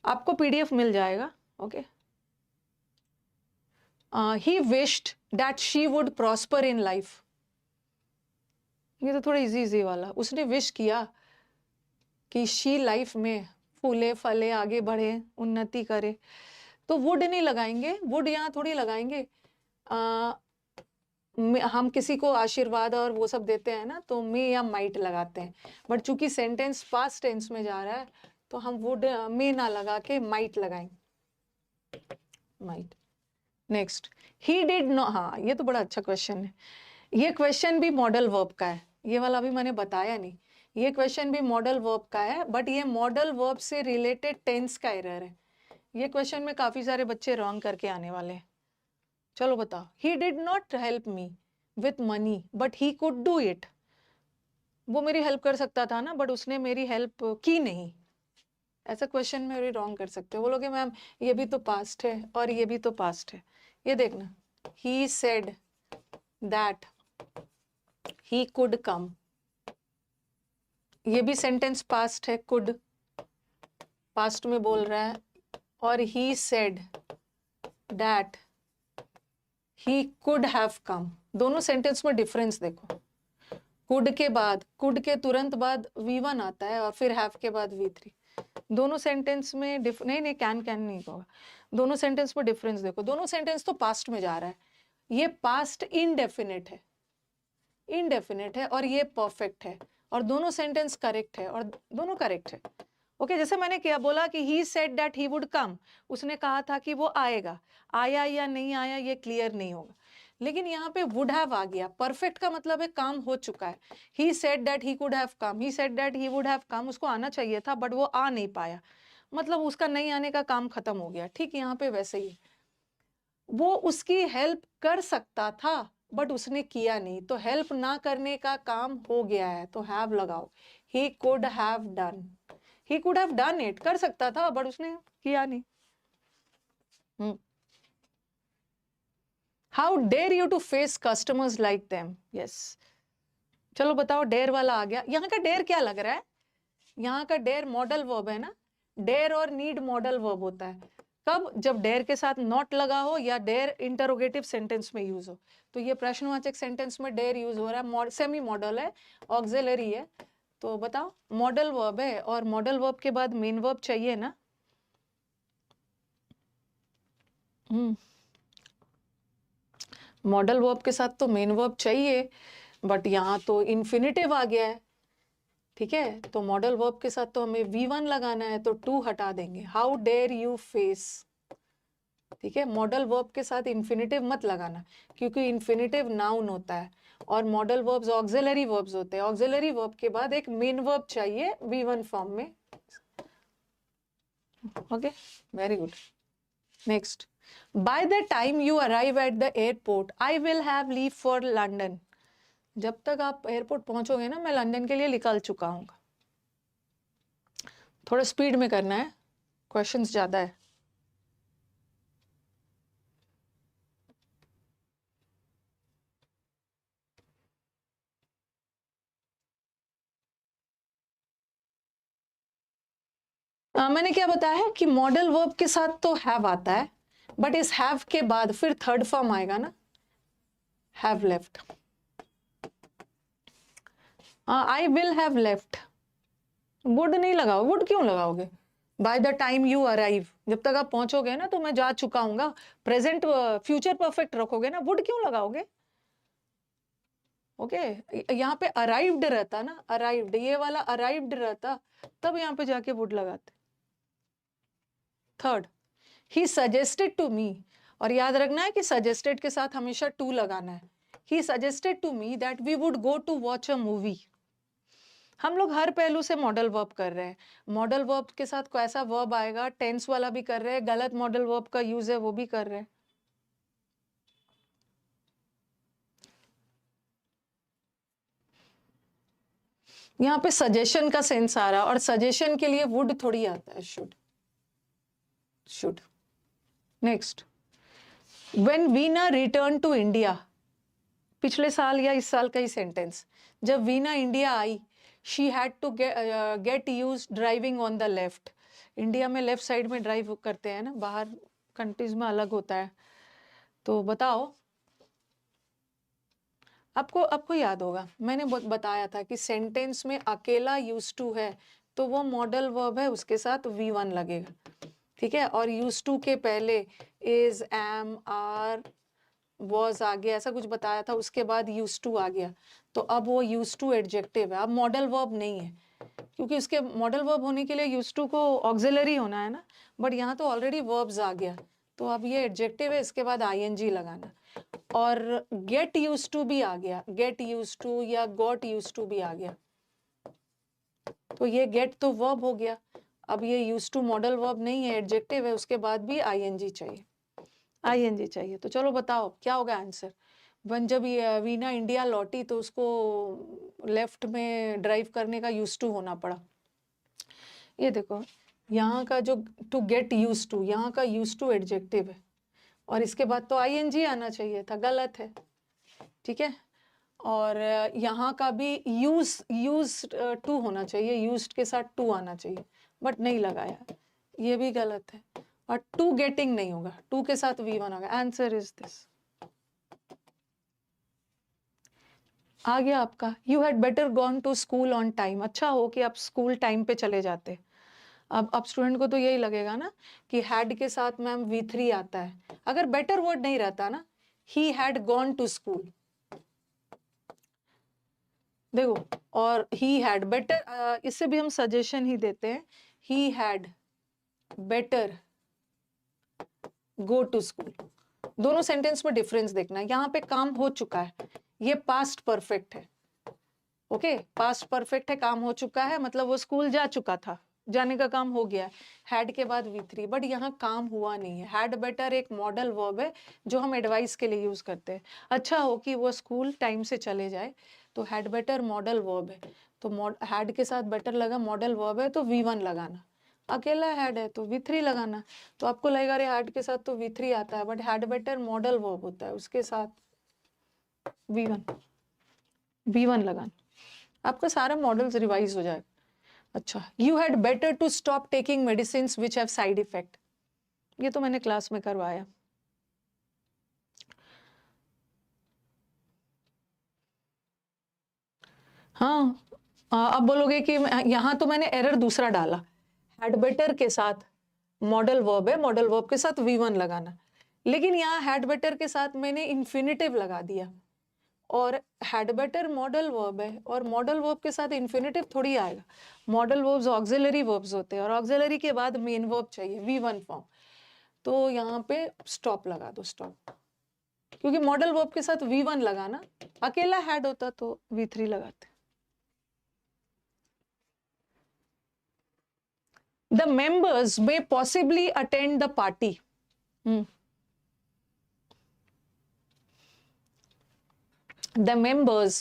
आपको पीडीएफ मिल जाएगा। Okay, he wished that she would prosper in life। ये तो थोड़ा इजी वाला, उसने विश किया कि शी लाइफ में फूले फले, आगे बढ़े, उन्नति करे, तो वुड नहीं लगाएंगे। वुड यहाँ थोड़ी लगाएंगे। हम किसी को आशीर्वाद और वो सब देते हैं ना, तो मे या माइट लगाते हैं, बट चूंकि सेंटेंस पास्ट टेंस में जा रहा है, तो हम वुड मे ना लगा के माइट लगाएंगे, might. Next, he did not, हाँ ये तो बड़ा अच्छा क्वेश्चन है। ये क्वेश्चन भी मॉडल वर्ब का है, ये वाला भी मैंने बताया नहीं। ये क्वेश्चन भी मॉडल वर्ब का है, बट ये मॉडल वर्ब से रिलेटेड टेंस का एरर है। ये क्वेश्चन में काफी सारे बच्चे रॉन्ग करके आने वाले हैं। चलो बताओ, he did not help me with money but he could do it. वो मेरी हेल्प कर सकता था ना, बट उसने मेरी हेल्प की नहीं, ऐसा क्वेश्चन में मेरी रॉन्ग कर सकते हो। बोलोगे मैम ये भी तो पास्ट है और ये भी तो पास्ट है। ये देखना, he said that he could come, ये भी सेंटेंस पास्ट है, कुड पास्ट में बोल रहा है, और he said that he could have come, दोनों सेंटेंस में डिफरेंस देखो। कुड के बाद, कुड के तुरंत बाद V1 आता है और फिर हैव के बाद V3। दोनों सेंटेंस में नहीं कैन नहीं होगा, दोनों सेंटेंस में डिफरेंस देखो। दोनों सेंटेंस तो पास्ट में जा रहा है, ये पास्ट इनडेफिनेट है, इनडेफिनेट है, और ये परफेक्ट है, और दोनों सेंटेंस करेक्ट है, और दोनों करेक्ट है। ओके जैसे मैंने क्या बोला कि he said that he would come, उसने कहा था कि वो आएगा, आया या नहीं आया ये क्लियर नहीं होगा, लेकिन यहाँ पे वुड हैव आ गया, परफेक्ट का मतलब है काम हो चुका है। He said that he could have come, he said that he would have come, उसको आना चाहिए था बट वो आ नहीं पाया, मतलब उसका नहीं आने का काम खत्म हो गया। ठीक यहाँ पे वैसे ही, वो उसकी हेल्प कर सकता था बट उसने किया नहीं, तो हेल्प ना करने का काम हो गया है, तो हैव लगाओ। He could have done, he could have done it, कर सकता था बट उसने किया नहीं। How dare you to face customers like them, yes. चलो बताओ, डेयर वाला आ गया। यहाँ का डेयर क्या लग रहा है, यहाँ का डेयर मॉडल वर्ब है ना, डेयर और नीड मॉडल वर्ब होता है कब, जब डेयर के साथ नॉट लगा हो या डेयर इंटरोगेटिव सेंटेंस में यूज हो। तो ये प्रश्नवाचक सेंटेंस में डेयर यूज हो रहा है, सेमी मॉडल है, ऑक्सिलरी है। तो बताओ, मॉडल वर्ब है और मॉडल वर्ब के बाद मेन वर्ब चाहिए ना। मॉडल वर्ब के साथ तो मेन वर्ब चाहिए, बट यहाँ तो इन्फिनिटिव आ गया है। ठीक है, तो मॉडल वर्ब के साथ तो हमें V1 लगाना है, तो टू हटा देंगे, हाउ डेयर यू फेस। ठीक है, मॉडल वर्ब के साथ इन्फिनिटिव मत लगाना, क्योंकि इन्फिनिटिव नाउन होता है और मॉडल वर्ब्स ऑक्सिलरी वर्ब्स होते हैं। ऑक्सिलरी वर्ब के बाद एक मेन वर्ब चाहिए V1 फॉर्म में। Okay, very good. Next, by the time you arrive at the airport I will have leave for London. जब तक आप एयरपोर्ट पहुंचोगे ना, मैं लंदन के लिए निकल चुका हूँ। थोड़ा स्पीड में करना है, क्वेश्चंस ज्यादा है। मैंने क्या बताया है कि मॉडल वर्ब के साथ तो हैव आता है, बट इस हैव के बाद फिर थर्ड फॉर्म आएगा ना, have left. I will have left, would नहीं लगाओ, वुड क्यों लगाओगे। By the time you arrive, जब तक आप पहुंचोगे ना तो मैं जा चुका हूँ। प्रेजेंट फ्यूचर परफेक्ट रखोगे ना, वुड क्यों लगाओगे। ओके यहाँ पे अराइव्ड रहता ना, अराइव्ड, ये वाला अराइव्ड रहता, तब यहाँ पे जाके वुड लगाते। Third, he suggested to me, और याद रखना है कि सजेस्टेड के साथ हमेशा टू लगाना है। He suggested to me that we would go to watch a movie. हम लोग हर पहलू से मॉडल वर्ब कर रहे हैं। मॉडल वर्ब के साथ कैसा वर्ब आएगा, टेंस वाला भी कर रहे हैं, गलत मॉडल वर्ब का यूज है वो भी कर रहे हैं। यहाँ पे सजेशन का सेंस आ रहा है, और सजेशन के लिए वुड थोड़ी आता है, should. Should. Next, when Veena return to India, पिछले साल या इस साल का ही सेंटेंस, जब वीना इंडिया आई, she had to get use driving on the left. India में लेफ्ट साइड में ड्राइव करते हैं ना, बाहर कंट्रीज में अलग होता है। तो बताओ, आपको याद होगा मैंने बताया था कि सेंटेंस में अकेला यूज टू है तो वो मॉडल वर्ब है, उसके साथ V1 लगेगा। ठीक है, और यूज टू के पहले इज, एम, आर, वॉज आ गया, ऐसा कुछ बताया था, उसके बाद यूज टू आ गया। तो अब वो यूज टू एडजेक्टिव है, अब मॉडल वर्ब नहीं है, क्योंकि उसके मॉडल वर्ब होने के लिए यूज टू को ऑक्सिलरी होना है ना, बट यहाँ तो ऑलरेडी वर्ब्स आ गया, तो अब ये एडजेक्टिव है, इसके बाद ING लगाना। और गेट यूज टू भी आ गया, गेट यूज टू या गॉट यूज टू भी आ गया, तो ये गेट तो वर्ब हो गया, अब ये यूज टू मॉडल वर्ब नहीं है, एडजेक्टिव है, उसके बाद भी ING चाहिए, ING चाहिए। तो चलो बताओ क्या होगा आंसर, जब ये वीना इंडिया लौटी तो उसको लेफ्ट में ड्राइव करने का यूज टू होना पड़ा। ये देखो यहाँ का जो टू गेट यूज टू, यहाँ का यूज टू एडजेक्टिव है और इसके बाद तो आईएनजी आना चाहिए था, गलत है। ठीक है, और यहाँ का भी यूज टू होना चाहिए, यूज्ड के साथ टू आना चाहिए, बट नहीं लगाया, ये भी गलत है। और टू गेटिंग नहीं होगा, टू के साथ V1 होगा। Answer is this. आ गया आपका। You had better gone to school on time. अच्छा हो कि आप स्कूल टाइम पे चले जाते। अब स्टूडेंट को तो यही लगेगा ना कि हैड के साथ मैम V3 आता है। अगर बेटर वर्ड नहीं रहता ना, he had gone to school, देखो, और ही हैड बेटर, इससे भी हम सजेशन ही देते हैं, he had better go to school. दोनों सेंटेंस में डिफरेंस देखना है। यहाँ पे काम हो चुका है, ये पास्ट परफेक्ट है। ओके, पास्ट परफेक्ट है, काम हो चुका है, मतलब वो स्कूल जा चुका था, जाने का काम हो गया। हैड के बाद V3, बट यहाँ काम हुआ नहीं है। हैड बेटर एक मॉडल वर्ब है जो हम एडवाइस के लिए यूज करते हैं। अच्छा हो कि वो स्कूल टाइम से चले जाए, तो हैड बेटर मॉडल वर्ब है, तो हैड के साथ बेटर लगा, मॉडल वर्ब है तो V1 लगाना। अकेला हैड है तो V3 लगाना। तो आपको लगेगा अरे हैड के साथ तो V3 आता है, but had better model verb होता है, उसके साथ V1 लगाना। आपका सारा मॉडल्स रिवाइज हो जाएगा। अच्छा, you had better to stop taking medicine which have side effect. ये तो मैंने क्लास में करवाया। हाँ, अब बोलोगे कि यहाँ तो मैंने एरर दूसरा डाला, हैड बेटर के साथ मॉडल वर्ब है, मॉडल वर्ब के साथ V1 लगाना, लेकिन यहाँ हैड बेटर के साथ मैंने इन्फिनिटिव लगा दिया, और हैड बेटर मॉडल वर्ब है और मॉडल वर्ब के साथ इन्फिनिटिव थोड़ी आएगा। मॉडल वर्ब्स ऑक्सिलरी वर्ब्स होते हैं और ऑक्सिलरी के बाद मेन वर्ब चाहिए V1 फॉर्म। तो यहाँ पे स्टॉप लगा दो, स्टॉप, क्योंकि मॉडल वर्ब के साथ V1 लगाना, अकेला हैड होता तो V3 लगाते। The members may possibly attend the party. The members,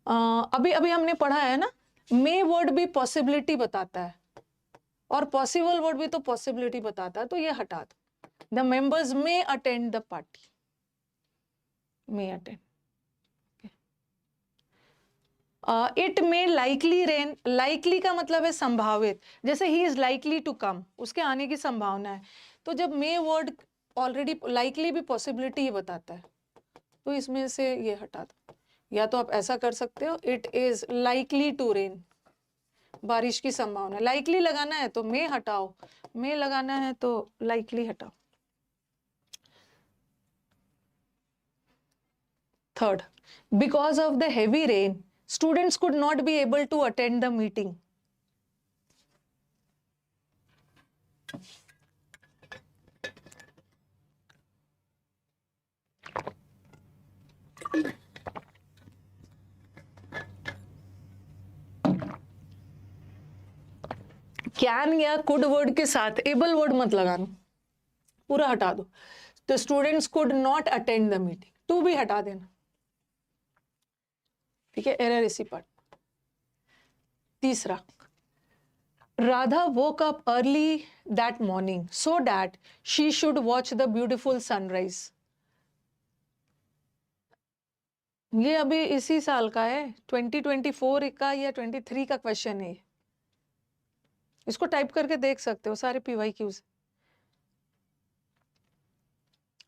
अभी अभी हमने पढ़ा है ना, may वर्ड भी पॉसिबिलिटी बताता है और पॉसिबल वर्ड भी तो पॉसिबिलिटी बताता है, तो ये हटा दो। The members may attend the party. May attend. It may likely rain. Likely का मतलब है संभावित, जैसे he is likely to come, उसके आने की संभावना है। तो जब मे वर्ड ऑलरेडी लाइकली भी पॉसिबिलिटी ही बताता है, तो इसमें से ये हटा दो। या तो आप ऐसा कर सकते हो, it is likely to rain, बारिश की संभावना। लाइकली लगाना है तो मे हटाओ, मे लगाना है तो लाइकली हटाओ। Third, because of the heavy rain students could not be able to attend the meeting. Can या कुड वर्ड के साथ एबल वर्ड मत लगाना, पूरा हटा दो। तो students could not attend the meeting, to भी हटा देना, ठीक है, एरर इसी पर। तीसरा, Radha woke up early that morning so that she should watch the beautiful sunrise. ये अभी इसी साल का है, 2024 का या 23 का क्वेश्चन है। इसको टाइप करके देख सकते हो सारे PYQs।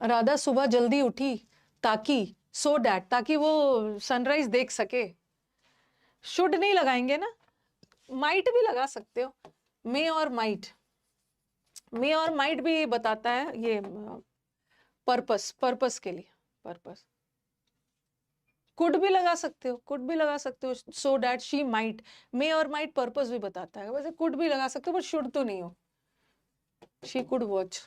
राधा सुबह जल्दी उठी ताकि, सो डैट, ताकि वो सनराइज देख सके। शुड नहीं लगाएंगे ना, माइट भी लगा सकते हो। मे और माइट, मे और माइट भी बताता है ये पर्पस, पर्पस के लिए, पर्पस। कुड भी लगा सकते हो, कुड भी लगा सकते हो, सो डैट शी माइट। मे और माइट पर्पस भी बताता है, वैसे कुड भी लगा सकते हो, बट शुड तो नहीं हो। She could watch.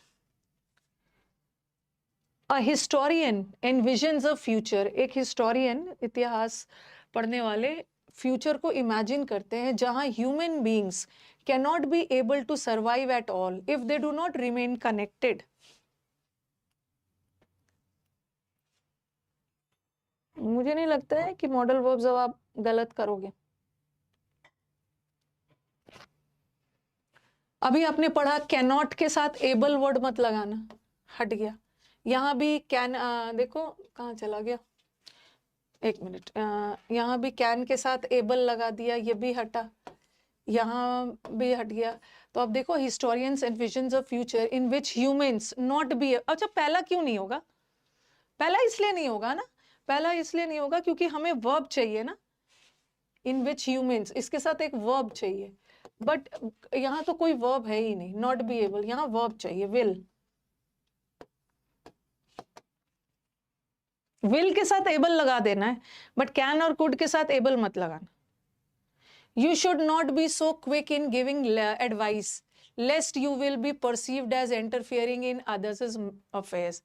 A historian envisions a future. एक हिस्टोरियन, इतिहास पढ़ने वाले, फ्यूचर को इमेजिन करते हैं जहां human beings cannot be able to survive at all if they do not remain connected. मुझे नहीं लगता है कि मॉडल वर्ब्स अब आप गलत करोगे। अभी आपने पढ़ा कैनॉट के साथ एबल वर्ड मत लगाना, हट गया। यहाँ भी कैन, देखो कहाँ चला गया, एक मिनट, यहाँ भी कैन के साथ एबल लगा दिया, ये भी हटा, यहाँ भी हट गया। तो अब देखो historians envisions a future in which humans not be, अच्छा पहला क्यों नहीं होगा? पहला इसलिए नहीं होगा ना, पहला इसलिए नहीं होगा क्योंकि हमें वर्ब चाहिए ना, इन विच ह्यूमंस, इसके साथ एक वर्ब चाहिए, बट यहाँ तो कोई वर्ब है ही नहीं, नॉट बी एबल, यहाँ वर्ब चाहिए, विल के साथ एबल लगा देना है, बट कैन और कुड के साथ एबल मत लगाना। You should not be so quick in giving advice, lest you will be perceived as interfering in others' affairs.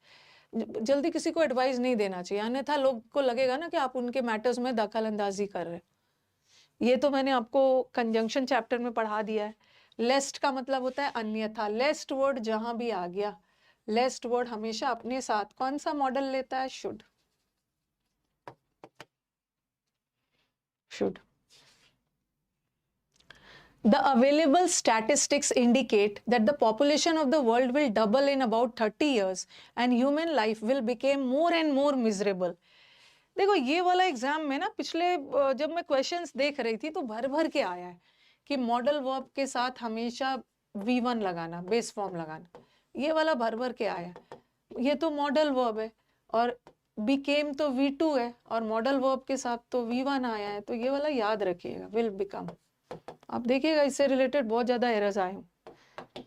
जल्दी किसी को एडवाइस नहीं देना चाहिए, अन्यथा लोग को लगेगा ना कि आप उनके मैटर्स में दखल अंदाजी कर रहे हैं। ये तो मैंने आपको कंजंक्शन चैप्टर में पढ़ा दिया है। लेस्ट का मतलब होता है अन्यथा। लेस्ट वर्ड जहां भी आ गया, लेस्ट वर्ड हमेशा अपने साथ कौन सा मॉडल लेता है? Should. Should. The available statistics indicate that the population of the world will double in about 30 years and human life will become more and more miserable. देखो ये वाला एग्जाम में ना, पिछले जब मैं क्वेश्चंस देख रही थी तो भर भर के आया है कि मॉडल वर्ब के साथ हमेशा V1 लगाना, बेस फॉर्म लगाना, ये वाला भर भर के आया है। ये तो मॉडल वर्ब है और became तो V2 है और मॉडल वर्ब के साथ तो V1 आया है, तो ये वाला याद रखिएगा, विल बिकम। आप देखिएगा इससे रिलेटेड बहुत ज्यादा एरर्स आए हैं।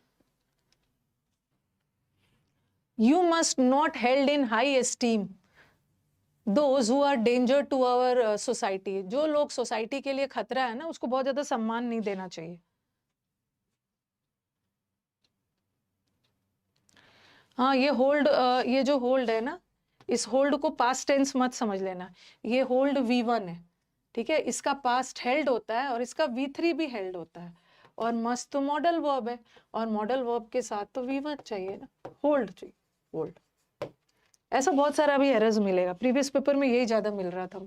You must not held in high esteem those who are danger to our society. जो लोग सोसाइटी के लिए खतरा है ना, उसको बहुत ज्यादा सम्मान नहीं देना चाहिए। हाँ, ये होल्ड, ये जो होल्ड है ना, इस होल्ड को पास्ट टेंस मत समझ लेना। ये होल्ड V1 है, ठीक है, इसका पास्ट हेल्ड होता है और इसका V3 भी हेल्ड होता है, और मस्ट तो मॉडल वर्ब है और मॉडल वर्ब के साथ तो V1 चाहिए ना, होल्ड चाहिए, होल्ड। ऐसा बहुत सारा भी एरर्स मिलेगा, प्रीवियस पेपर में यही ज्यादा मिल रहा था।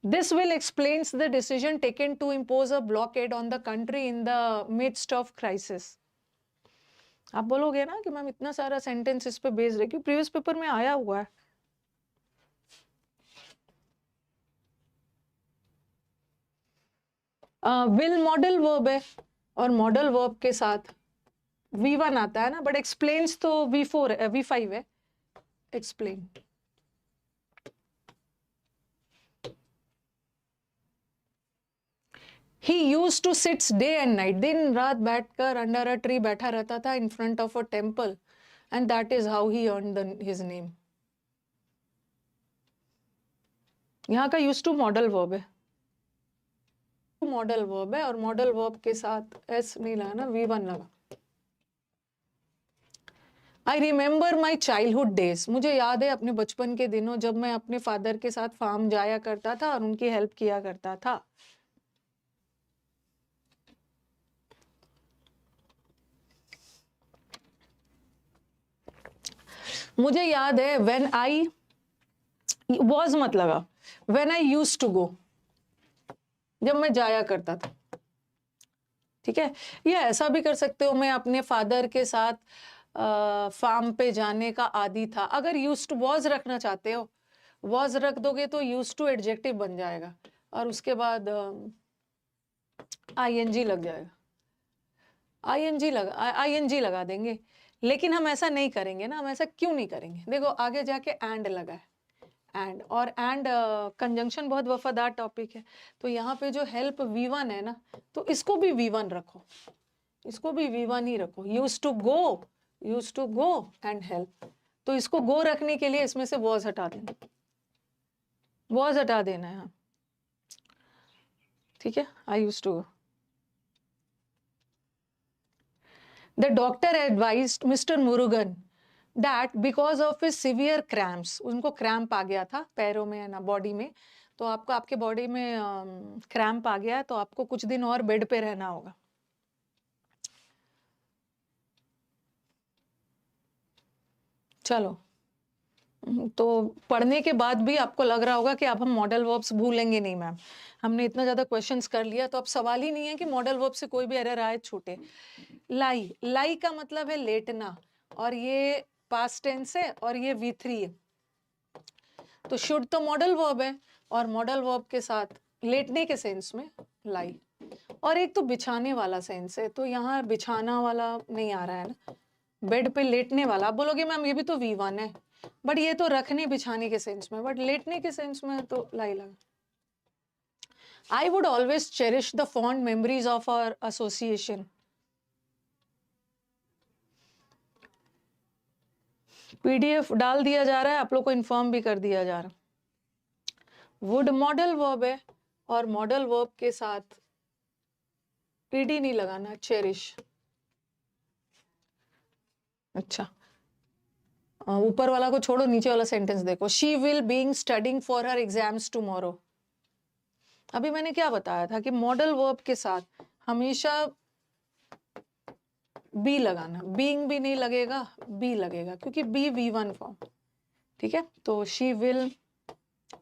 This will explains the decision taken to impose a blockade on the country in the midst of crisis. आप बोलोगे ना कि मैम इतना सारा सेंटेंस इस पे बेस्ड है, क्योंकि प्रीवियस पेपर में आया हुआ है। विल मॉडल वर्ब है और मॉडल वर्ब के साथ V1 आता है ना, बट एक्सप्लेन्स तो V4 है, V5 है, explain. He used to sit day and night, दिन रात बैठकर अंडर अ ट्री बैठा रहता था in front of a temple, and that is how he earned his name. यहाँ का used to मॉडल वर्ब है, मॉडल वर्ब है और मॉडल वर्ब के साथ S नहीं लगाना, V1 लगा। I remember my childhood days, मुझे याद है अपने बचपन के दिनों जब मैं अपने फादर के साथ फार्म जाया करता था और उनकी हेल्प किया करता था। मुझे याद है व्हेन आई वॉज मत लगा, when I used to go, जब मैं जाया करता था, ठीक है। या ऐसा भी कर सकते हो, मैं अपने फादर के साथ फार्म पे जाने का आदी था। अगर यूज्ड टू वॉज रखना चाहते हो, वॉज रख दोगे तो यूज्ड टू एडजेक्टिव बन जाएगा और उसके बाद आईएनजी लग जाएगा, आईएनजी लगा देंगे। लेकिन हम ऐसा नहीं करेंगे ना, हम ऐसा क्यों नहीं करेंगे? देखो आगे जाके एंड लगा है, एंड, और एंड कंजंक्शन बहुत वफादार टॉपिक है, तो यहाँ पे जो हेल्प V1 है ना, तो इसको भी V1 रखो, इसको भी V1 ही रखो। Use to go and help, तो इसको गो रखने के लिए इसमें से वॉज हटा देना, वॉज हटा देना है, हाँ ठीक है। I use to go. The doctor advised Mr. Murugan that because of his severe cramps, उनको क्रैम्प आ गया था पैरों में है ना, बॉडी में, तो आपको आपके बॉडी में क्रैम्प आ गया, तो आपको कुछ दिन और बेड पे रहना होगा। चलो तो पढ़ने के बाद भी आपको लग रहा होगा कि अब हम मॉडल वर्ब्स भूलेंगे नहीं मैम, हमने इतना ज़्यादा क्वेश्चंस कर लिया, तो अब सवाल ही नहीं है कि मॉडल वर्ब से कोई भी एरर आए छूटे। लाई, लाई का मतलब है लेटना, और ये पास्ट टेंस है और ये V3 है। तो शुड तो मॉडल वर्ब है, और मॉडल वर्ब के साथ लेटने के सेंस में लाई, और एक तो बिछाने वाला सेंस है, तो यहाँ बिछाना वाला नहीं आ रहा है ना, बेड पे लेटने वाला। आप बोलोगे मैम ये भी तो V1 है, बट ये तो रखने बिछाने के सेंस में, बट लेटने के सेंस में तो लाई लगा। I would always cherish the fond memories of our association. PDF डाल दिया जा रहा है, आप लोग को इन्फॉर्म भी कर दिया जा रहा है। वुड मॉडल वर्ब है, और मॉडल वर्ब के साथ PD नहीं लगाना, चेरिश। अच्छा, ऊपर वाला को छोड़ो, नीचे वाला सेंटेंस देखो। She will being studying for her exams tomorrow. अभी मैंने क्या बताया था कि मॉडल वर्ब के साथ हमेशा बी लगाना, बीइंग भी नहीं लगेगा, बी लगेगा, क्योंकि बी V1 फॉर्म, ठीक है। तो शी विल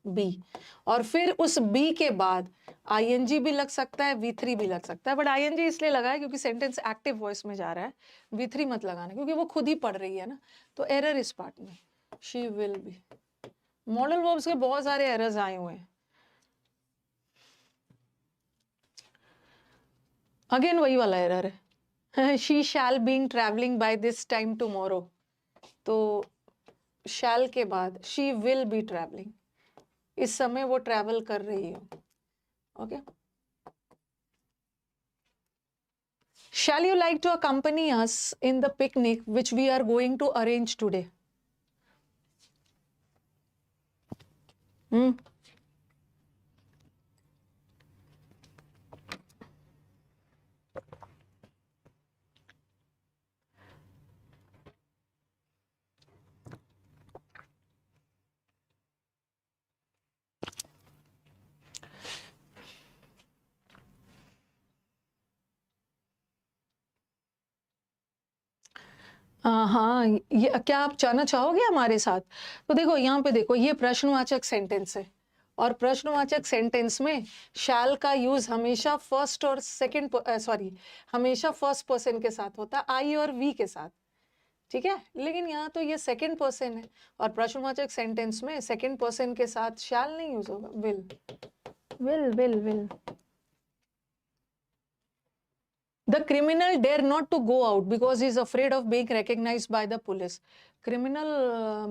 बी, और फिर उस बी के बाद ING भी लग सकता है, V3 भी लग सकता है, बट ING इसलिए लगा है क्योंकि सेंटेंस एक्टिव वॉइस में जा रहा है। V3 मत लगाना, क्योंकि वो खुद ही पढ़ रही है ना, तो एरर इस पार्ट में। She will be, modal verbs के बहुत सारे एरर्स आए हुए हैं। अगेन वही वाला एरर है, she shall being travelling by this time tomorrow, तो शैल के बाद शी विल बी ट्रैवलिंग, इस समय वो ट्रैवल कर रही हो। Okay, shall you like to accompany us in the picnic which we are going to arrange today? हाँ, ये क्या आप जाना चाहोगे हमारे साथ? तो देखो यहाँ पे देखो, ये प्रश्नवाचक सेंटेंस है, और प्रश्नवाचक सेंटेंस में शैल का यूज हमेशा फर्स्ट और सेकंड, सॉरी, हमेशा फर्स्ट पर्सन के साथ होता है, आई और वी के साथ, ठीक है। लेकिन यहाँ तो ये सेकंड पर्सन है, और प्रश्नवाचक सेंटेंस में सेकंड पर्सन के साथ शैल नहीं यूज होगा, will, will will will. The criminal dare not to go out because he is afraid of being recognized by the police. Criminal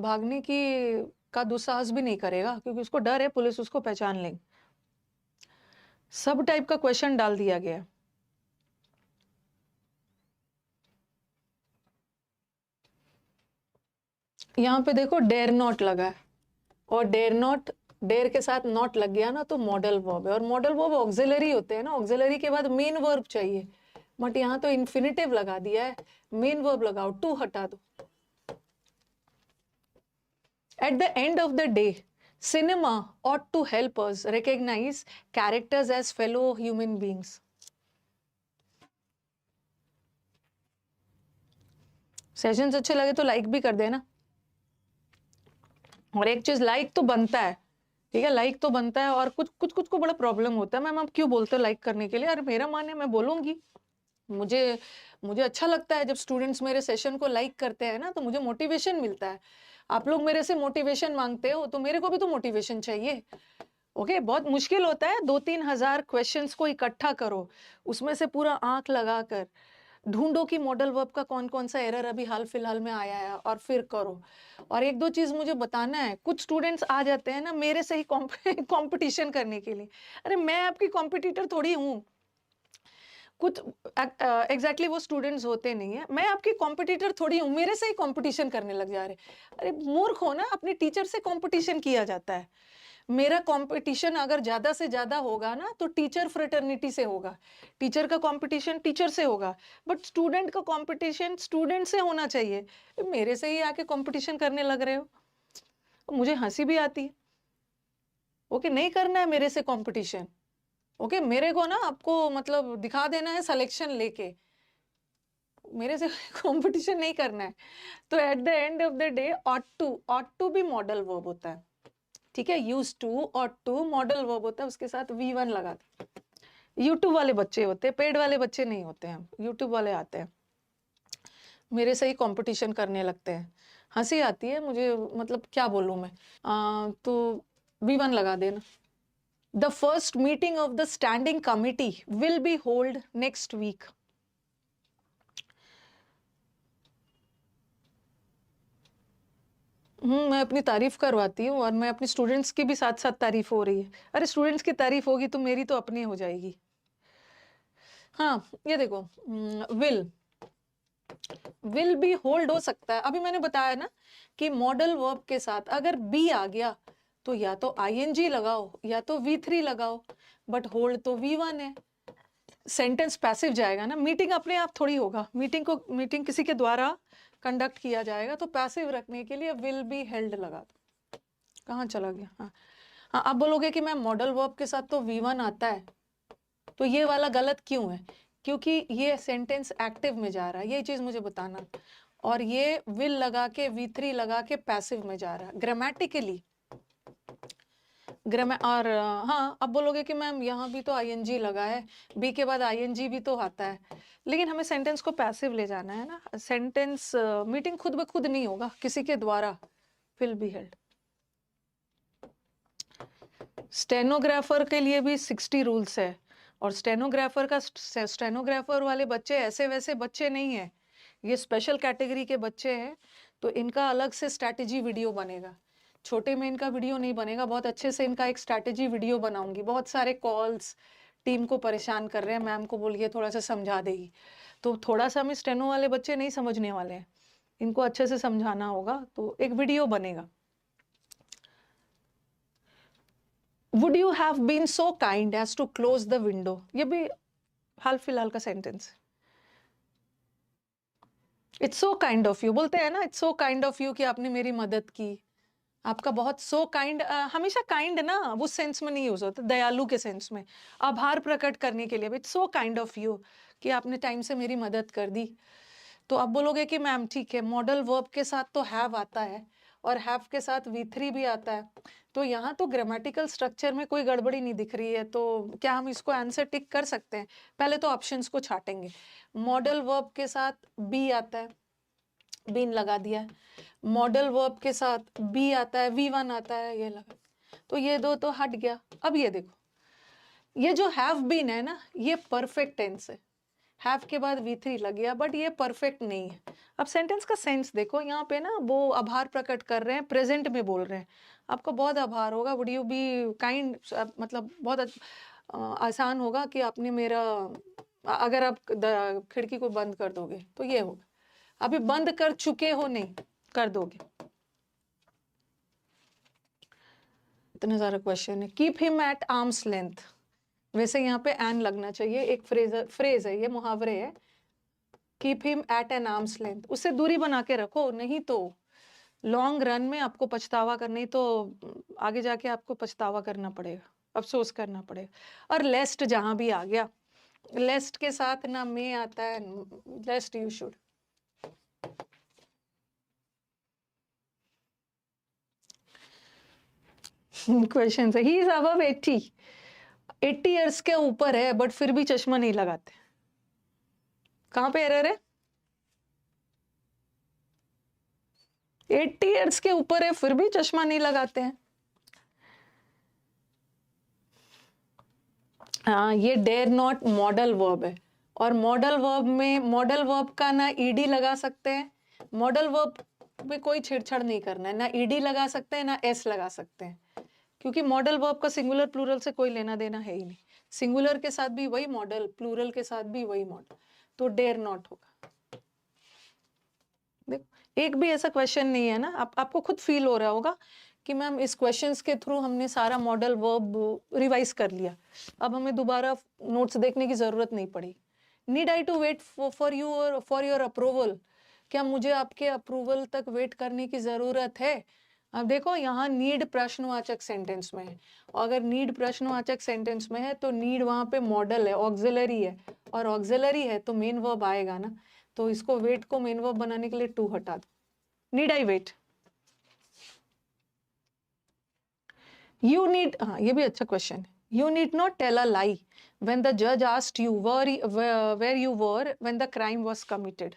भागने की का दुस्साहस भी नहीं करेगा, क्योंकि उसको डर है पुलिस उसको पहचान लेंगे। सब टाइप का क्वेश्चन डाल दिया गया है। यहाँ पे देखो डेयर नॉट लगा है, और डेयर नॉट, डेयर के साथ नॉट लग गया ना, तो मॉडल वर्ब है, और मॉडल वर्ब ऑक्सिलरी होते हैं ना, ऑक्सिलरी के बाद मेन वर्ब चाहिए, बट यहाँ तो इन्फिनिटिव लगा दिया है, मेन वर्ब लगाओ, टू हटा दो। At the end of the day, cinema ought to help us recognize characters as fellow human beings. Sessions अच्छे लगे तो लाइक भी कर देना, और एक चीज लाइक तो बनता है, ठीक है, लाइक तो बनता है, और कुछ को बड़ा प्रॉब्लम होता है, मैम आप क्यों बोलते हो लाइक करने के लिए? अरे मेरा मन है, मैं बोलूंगी, मुझे मुझे अच्छा लगता है जब स्टूडेंट्स मेरे सेशन को लाइक करते हैं ना, तो मुझे मोटिवेशन मिलता है। आप लोग मेरे से मोटिवेशन मांगते हो, तो मेरे को भी तो मोटिवेशन चाहिए। ओके, बहुत मुश्किल होता है, 2-3 हजार क्वेश्चंस को इकट्ठा करो, उसमें से पूरा आंख लगाकर ढूंढो कि मॉडल वर्ब का कौन कौन सा एरर अभी हाल फिलहाल में आया है, और फिर करो। और एक दो चीज मुझे बताना है, कुछ स्टूडेंट्स आ जाते हैं ना मेरे से ही कंपटीशन करने के लिए। अरे मैं आपकी कॉम्पिटिटर थोड़ी हूँ, कुछ एग्जैक्टली वो स्टूडेंट्स होते नहीं है, मैं आपकी कॉम्पिटिटर थोड़ी हूँ, मेरे से ही कंपटीशन करने लग जा रहे। अरे मूर्ख हो ना, अपने टीचर से कंपटीशन किया जाता है। मेरा कंपटीशन अगर ज्यादा से ज्यादा होगा ना, तो टीचर फ्रेटर्निटी से होगा, टीचर का कंपटीशन टीचर से होगा, बट स्टूडेंट का कंपटीशन स्टूडेंट से होना चाहिए। मेरे से ही आके कंपटीशन करने लग रहे हो, मुझे हंसी भी आती है। ओके, नहीं करना है मेरे से कंपटीशन, ओके, मेरे को ना आपको मतलब दिखा देना है सिलेक्शन लेके, मेरे से कंपटीशन नहीं करना है। तो at the end of the day ought to भी मॉडल वर्ब होता है, ठीक है। Use to, ought to model verb होता है, उसके साथ V1 लगा दे। यूट्यूब वाले बच्चे होते हैं, पेड वाले बच्चे नहीं होते हैं, यूट्यूब वाले आते हैं मेरे से ही कंपटीशन करने लगते हैं। हंसी आती है मुझे, मतलब क्या बोलूं मैं। तो V1 लगा देना। The first meeting of the standing committee will be hold next week. मैं अपनी तारीफ करवाती हूँ और मैं अपनी स्टूडेंट्स की भी साथ साथ तारीफ हो रही है। अरे स्टूडेंट्स की तारीफ होगी तो मेरी तो अपनी हो जाएगी। हाँ ये देखो, विल बी होल्ड हो सकता है। अभी मैंने बताया ना कि मॉडल वर्ब के साथ अगर बी आ गया तो या तो आईएनजी लगाओ या तो V3 लगाओ, बट होल्ड तो V1 है। सेंटेंस पैसिव जाएगा ना, मीटिंग अपने आप थोड़ी होगा, मीटिंग किसी के द्वारा कंडक्ट किया जाएगा, तो पैसिव रखने के लिए विल बी हेल्ड लगा दो। कहाँ चला गया? हाँ हाँ, आप बोलोगे कि मैम मॉडल वर्ब के साथ तो V1 आता है, तो ये वाला गलत क्यों है? क्योंकि ये सेंटेंस एक्टिव में जा रहा है, ये चीज मुझे बताना। और ये विल लगा के V3 लगा के पैसिव में जा रहा है ग्रामेटिकली। और हाँ, अब बोलोगे कि मैम यहाँ भी तो आईएनजी लगा है, बी के बाद आईएनजी भी तो आता है, लेकिन हमें सेंटेंस को पैसिव ले जाना है ना। सेंटेंस मीटिंग खुद ब खुद नहीं होगा, किसी के द्वारा विल बी हेल्ड। स्टेनोग्राफर के लिए भी 60 रूल्स है, और स्टेनोग्राफर वाले बच्चे ऐसे वैसे बच्चे नहीं है, ये स्पेशल कैटेगरी के बच्चे हैं, तो इनका अलग से स्ट्रैटेजी वीडियो बनेगा। छोटे में इनका वीडियो नहीं बनेगा, बहुत अच्छे से इनका एक स्ट्रैटेजी वीडियो बनाऊंगी। बहुत सारे कॉल्स, टीम को परेशान कर रहे हैं, मैम को बोलिए थोड़ा सा समझा देगी, तो थोड़ा सा हमें स्टेनो वाले बच्चे नहीं समझने वाले हैं, इनको अच्छे से समझाना होगा, तो एक वीडियो बनेगा। Would you have been so kind as to close the window? ये भी हाल फिलहाल का sentence. It's so kind of you, बोलते हैं ना, It's so kind of you कि आपने मेरी मदद की। आपका बहुत so kind, हमेशा kind ना उस सेंस में नहीं यूज होता, दयालु के सेंस में, आभार प्रकट करने के लिए। It's so kind of you कि आपने टाइम से मेरी मदद कर दी। तो आप बोलोगे कि मैम ठीक है, मॉडल वर्ब के साथ तो हैव आता है और हैव के साथ V3 भी आता है, तो यहाँ तो ग्रामेटिकल स्ट्रक्चर में कोई गड़बड़ी नहीं दिख रही है, तो क्या हम इसको आंसर टिक कर सकते हैं? पहले तो ऑप्शंस को छाटेंगे। मॉडल वर्ब के साथ बी आता है, बीन लगा दिया है। मॉडल वर्ब के साथ बी आता है, V1 आता है, ये लगा, तो ये दो तो हट गया। अब ये देखो, ये जो हैव बीन है ना, ये परफेक्ट टेंस है, हैव के बाद V3 लग गया, बट ये परफेक्ट नहीं है। अब सेंटेंस का सेंस देखो, यहाँ पे ना वो आभार प्रकट कर रहे हैं, प्रेजेंट में बोल रहे हैं, आपको बहुत आभार होगा, वुड यू बी काइंड, मतलब बहुत आसान होगा कि आपने मेरा, अगर आप खिड़की को बंद कर दोगे तो ये होगा, अभी बंद कर चुके हो नहीं, कर दोगे। इतने सारे क्वेश्चन है। Keep him eight arms length, वैसे यहाँ पे एन लगना चाहिए, एक फ्रेज है, ये मुहावरे है। Keep him at an arm's length, उससे दूरी बना के रखो, नहीं तो लॉन्ग रन में आपको पछतावा नहीं तो आगे जाके आपको पछतावा करना पड़ेगा, अफसोस करना पड़ेगा। और लेस्ट जहां भी आ गया, लेस्ट के साथ ना मे आता है, लेस्ट यू शुड। क्वेश्चन है, ही इज अबव 80 इयर्स के ऊपर है बट फिर भी चश्मा नहीं लगाते। कहां पे एरर है? 80 इयर्स के ऊपर है फिर भी चश्मा नहीं लगाते हैं। हाँ, ये डेयर नॉट मॉडल वर्ब है, और मॉडल वर्ब में मॉडल वर्ब का ना ईडी लगा सकते हैं, मॉडल वर्ब में कोई छेड़छाड़ नहीं करना है, ना ईडी लगा सकते हैं ना एस लगा सकते हैं, क्योंकि मॉडल वर्ब का सिंगुलर प्लूरल से कोई लेना देना है ही नहीं। सिंगुलर के साथ भी वही मॉडल, प्लूरल के साथ भी वही मॉडल, तो डेयर नॉट होगा। देखो एक भी ऐसा क्वेश्चन नहीं है ना, आपको खुद फील हो रहा होगा कि मैम इस क्वेश्चंस के थ्रू हमने सारा मॉडल वर्ब रिवाइज कर लिया, अब हमें दोबारा नोट्स देखने की जरूरत नहीं पड़ी। Need I to wait for your approval, क्या मुझे आपके अप्रूवल तक वेट करने की जरूरत है? अब देखो यहाँ नीड प्रश्नवाचक सेंटेंस में है, और अगर नीड प्रश्नवाचक सेंटेंस में है तो नीड वहां पे मॉडल है, ऑक्सिलरी है, और ऑक्सिलरी है तो मेन वर्ब आएगा ना, तो इसको वेट को मेन वर्ब बनाने के लिए टू हटा दो। Need I wait? You need, हाँ ये भी अच्छा क्वेश्चन है। You need not tell a lie when the जज asked you where you were when the crime was committed.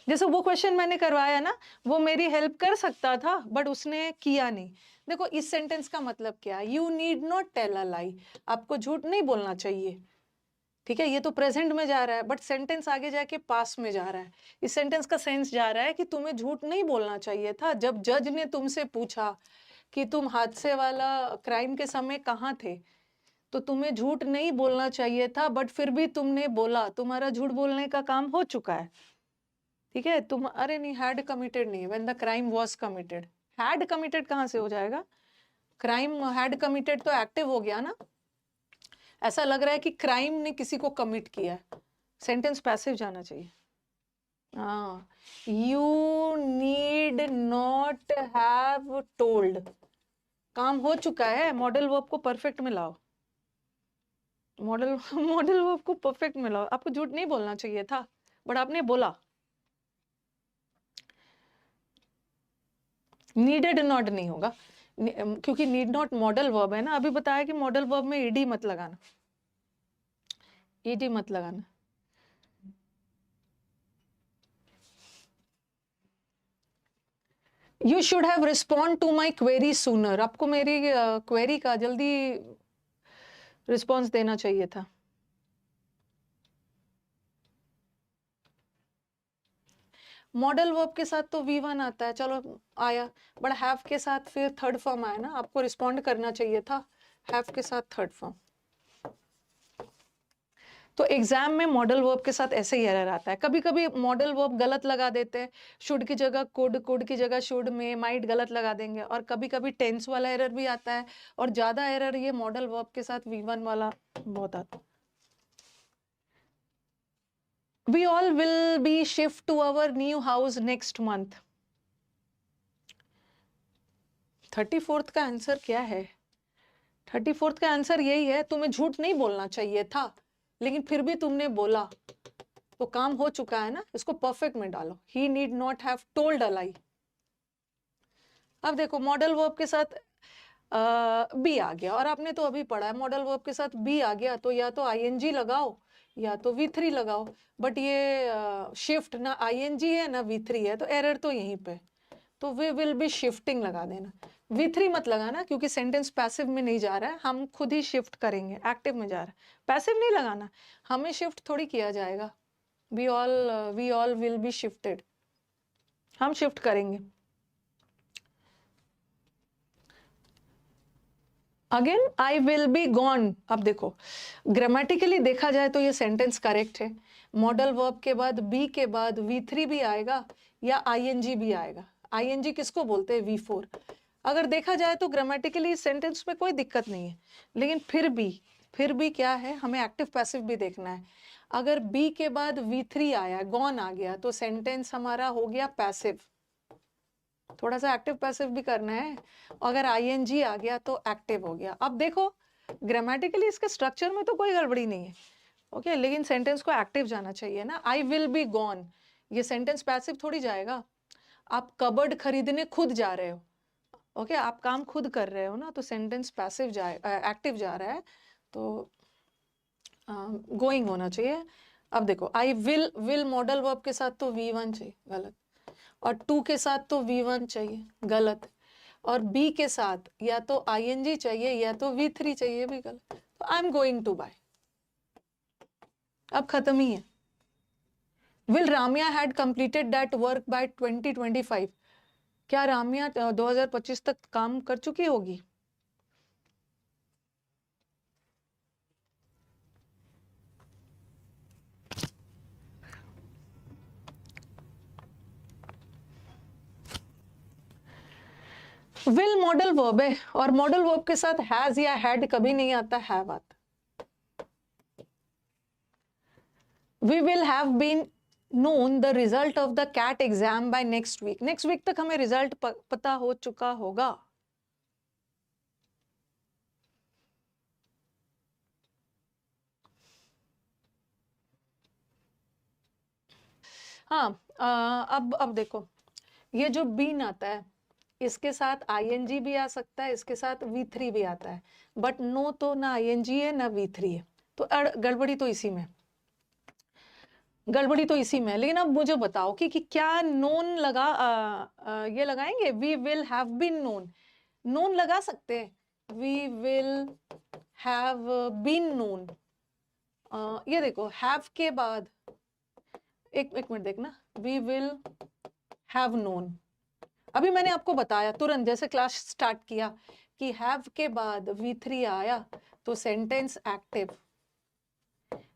जैसे वो क्वेश्चन मैंने करवाया ना, वो मेरी हेल्प कर सकता था बट उसने किया नहीं। देखो इस सेंटेंस का मतलब क्या है, you need not tell a lie, आपको झूठ नहीं बोलना चाहिए, ठीक है। ये तो प्रेजेंट में जा रहा है बट सेंटेंस आगे जाके पास में जा रहा है। इस सेंटेंस का सेंस जा रहा है कि तुम्हें झूठ नहीं बोलना चाहिए था। जब जज ने तुमसे पूछा कि तुम हादसे वाला क्राइम के समय कहाँ थे, तो तुम्हें झूठ नहीं बोलना चाहिए था बट फिर भी तुमने बोला, तुम्हारा झूठ बोलने का काम हो चुका है, ठीक है। तुम, अरे नहीं, हैड कमिटेड नहीं, when the crime was committed. Had committed कहाँ से हो जाएगा, क्राइम हैड कमिटेड तो एक्टिव हो गया ना। ऐसा लग रहा है कि क्राइम ने किसी को कमिट किया है, सेंटेंस पैसिव जाना चाहिए। हाँ, you need not have told, काम हो चुका है। मॉडल वर्ब को परफेक्ट में लाओ, मॉडल मॉडल वर्ब को परफेक्ट में लाओ। आपको झूठ नहीं बोलना चाहिए था बट आपने बोला। नीडेड नॉट नहीं होगा क्योंकि नीड नॉट मॉडल वर्ब है ना। अभी बताया कि मॉडल वर्ब में ईडी मत लगाना, ईडी मत लगाना। You should have respond to my query sooner, आपको मेरी क्वेरी का जल्दी रिस्पॉन्स देना चाहिए था। मॉडल वर्ब के साथ तो V1 आता है, चलो आया, बट हैव के साथ फिर थर्ड फॉर्म आया ना, आपको रिस्पॉन्ड करना चाहिए था हैव के साथ थर्ड फॉर्म। तो एग्जाम में मॉडल वर्ब के साथ ऐसे ही एरर आता है। कभी कभी मॉडल वर्ब गलत लगा देते हैं, शुड की जगह कुड, कुड की जगह शुड में, माइट गलत लगा देंगे। और कभी कभी टेंस वाला एरर भी आता है, और ज्यादा एरर ये मॉडल वर्ब के साथ V1 वाला बहुत आता है। We all will be shift to our new house next month. 34th का आंसर क्या है? 34th का आंसर यही है, तुम्हें झूठ नहीं बोलना चाहिए था लेकिन फिर भी तुमने बोला, तो काम हो चुका है ना। इसको परफेक्ट में डालो, he need not have told a lie। अब देखो मॉडल वर्ब के साथ बी आ गया, और आपने तो अभी पढ़ा है मॉडल वर्ब के साथ बी आ गया तो या तो आईएनजी लगाओ या तो V3 लगाओ। बट ये शिफ्ट ना आईएनजी है ना V3 है, तो एरर तो यहीं पे, तो वी विल बी शिफ्टिंग लगा देना। V3 मत लगाना क्योंकि सेंटेंस पैसिव में नहीं जा रहा है, हम खुद ही शिफ्ट करेंगे, एक्टिव में जा रहा है। पैसिव नहीं लगाना, हमें शिफ्ट थोड़ी किया जाएगा। We all will be shifted, हम शिफ्ट करेंगे। Again I will be gone. अब देखो ग्रामेटिकली देखा जाए तो ये सेंटेंस करेक्ट है। मॉडल वर्ब के बाद बी के बाद V3 भी आएगा या आईएनजी भी आएगा। आईएनजी किसको बोलते हैं? V4। अगर देखा जाए तो ग्रामेटिकली सेंटेंस में कोई दिक्कत नहीं है, लेकिन फिर भी क्या है, हमें एक्टिव पैसिव भी देखना है। अगर बी के बाद V3 आया, गॉन आ गया, तो सेंटेंस हमारा हो गया पैसिव। थोड़ा सा एक्टिव पैसिव भी करना है। अगर आईएनजी आ गया तो एक्टिव हो गया। अब देखो ग्रामेटिकली इसके स्ट्रक्चर में तो कोई गड़बड़ी नहीं है, ओके, लेकिन सेंटेंस को एक्टिव जाना चाहिए ना। आई विल बी गॉन, ये सेंटेंस पैसिव थोड़ी जाएगा। आप कबर्ड खरीदने खुद जा रहे हो, ओके, आप काम खुद कर रहे हो ना, तो सेंटेंस पैसिव एक्टिव जा रहा है, तो गोइंग होना चाहिए। अब देखो आई विल मॉडल वर्ब के साथ तो V1 चाहिए, गलत। और टू के साथ तो V1 चाहिए, गलत। और बी के साथ या तो आईएनजी चाहिए या तो V3 चाहिए, भी गलत। तो I am going to buy, अब खत्म ही है। Will Ramiya had completed that work by 2025, क्या रामिया 2025 तक काम कर चुकी होगी? विल मॉडल वर्ब है, और मॉडल वर्ब के साथ हैज या हैड कभी नहीं आता, हैव आता। We will have been known the result of the CAT exam by next week, next week तक हमें रिजल्ट पता हो चुका होगा। हाँ, अब देखो, ये जो बीन आता है इसके साथ आईएनजी भी आ सकता है, इसके साथ V3 भी आता है, बट नो तो ना आईएनजी है ना V3 है, तो गड़बड़ी तो इसी में, गड़बड़ी तो इसी में है। लेकिन अब मुझे बताओ कि क्या नोन लगा, ये लगाएंगे we will have been known, known लगा सकते हैं, we will have been known. ये देखो हैव के बाद एक मिनट देखना, वी विल हैव नोन, अभी मैंने आपको बताया तुरंत जैसे क्लास स्टार्ट किया कि हैव के बाद V3 आया तो सेंटेंस एक्टिव,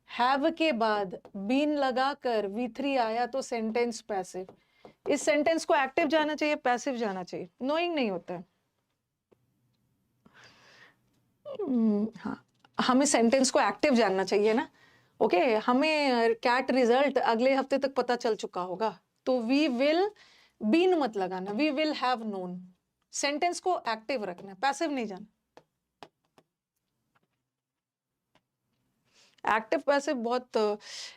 हैव के बाद बीन लगाकर V3 आया तो सेंटेंस पैसिव। इस सेंटेंस को एक्टिव जाना चाहिए, पैसिव जाना चाहिए, नोइंग नहीं होता है। हाँ, हमें सेंटेंस को एक्टिव जानना चाहिए ना। ओके, हमें कैट रिजल्ट अगले हफ्ते तक पता चल चुका होगा, तो वी विल बीन मत लगाना, we will have known, sentence को एक्टिव रखना, पैसिव नहीं जाना। एक्टिव पैसिव बहुत,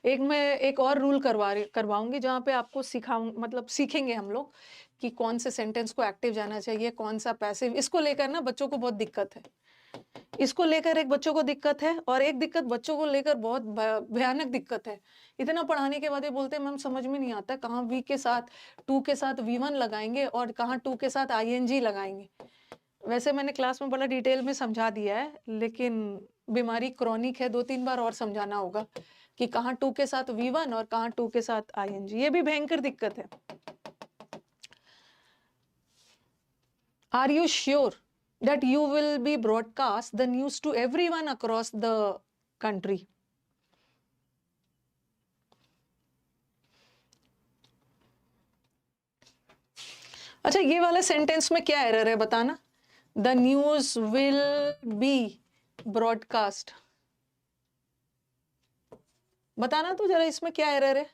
मैं एक और रूल करवाऊंगी जहाँ पे आपको सिखाऊं, मतलब सीखेंगे हम लोग कि कौन से सेंटेंस को एक्टिव जाना चाहिए, कौन सा पैसिव। इसको लेकर ना बच्चों को बहुत दिक्कत है, इसको लेकर एक बच्चों को दिक्कत है, और एक दिक्कत बच्चों को लेकर बहुत भयानक दिक्कत है। इतना पढ़ाने के बाद ये बोलते हैं मैम समझ में नहीं आता कहाँ वी के साथ टू के साथ V1 लगाएंगे और कहाँ टू के साथ ING लगाएंगे। वैसे मैंने क्लास में बड़ा डिटेल में समझा दिया है, लेकिन बीमारी क्रॉनिक है, 2-3 बार और समझाना होगा कि कहाँ टू के साथ V1 और कहाँ टू के साथ ING, ये भी भयंकर दिक्कत है। Are you sure that you will be broadcast the news to everyone across the country? अच्छा, ये वाले सेंटेंस में क्या एरर है बताना? The news will be broadcast, बताना तो जरा, इसमें क्या एरर है?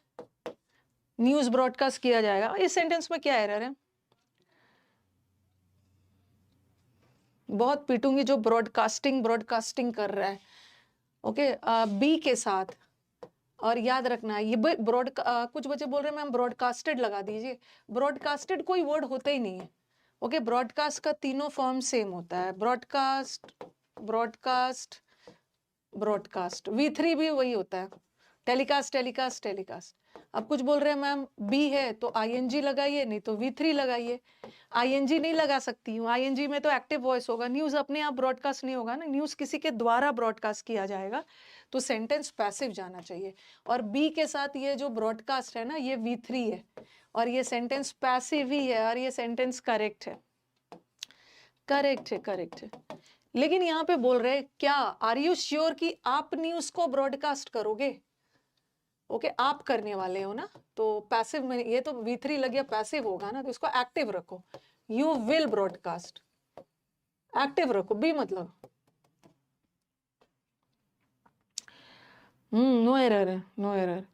न्यूज ब्रॉडकास्ट किया जाएगा, इस सेंटेंस में क्या एरर है? बहुत पीटूंगी जो ब्रॉडकास्टिंग कर रहा है। ओके, बी के साथ, और याद रखना ये कुछ बच्चे बोल रहे हैं मैम ब्रॉडकास्टेड लगा दीजिए, ब्रॉडकास्टेड कोई वर्ड होता ही नहीं है। ओके, ब्रॉडकास्ट का तीनों फॉर्म सेम होता है, ब्रॉडकास्ट ब्रॉडकास्ट ब्रॉडकास्ट, V3 भी वही होता है, टेलीकास्ट टेलीकास्ट टेलीकास्ट। अब कुछ बोल रहे हैं मैम बी है तो ING लगाइए, नहीं तो V3 लगाइए। ING नहीं लगा सकती हूँ, ING में तो एक्टिव वॉइस होगा, न्यूज अपने आप ब्रॉडकास्ट नहीं होगा ना, न्यूज किसी के द्वारा ब्रॉडकास्ट किया जाएगा, तो सेंटेंस पैसिव जाना चाहिए। और बी के साथ ये जो ब्रॉडकास्ट है ना, ये V3 है, और ये सेंटेंस पैसिव ही है, और ये सेंटेंस करेक्ट है, करेक्ट है, करेक्ट है। लेकिन यहाँ पे बोल रहे क्या, आर यू श्योर कि आप न्यूज को ब्रॉडकास्ट करोगे? ओके, आप करने वाले हो ना, तो पैसिव में ये तो V3 लग गया, पैसिव होगा ना, तो इसको एक्टिव रखो, यू विल ब्रॉडकास्ट, एक्टिव रखो, बी मतलब। नो एरर है, नो एरर।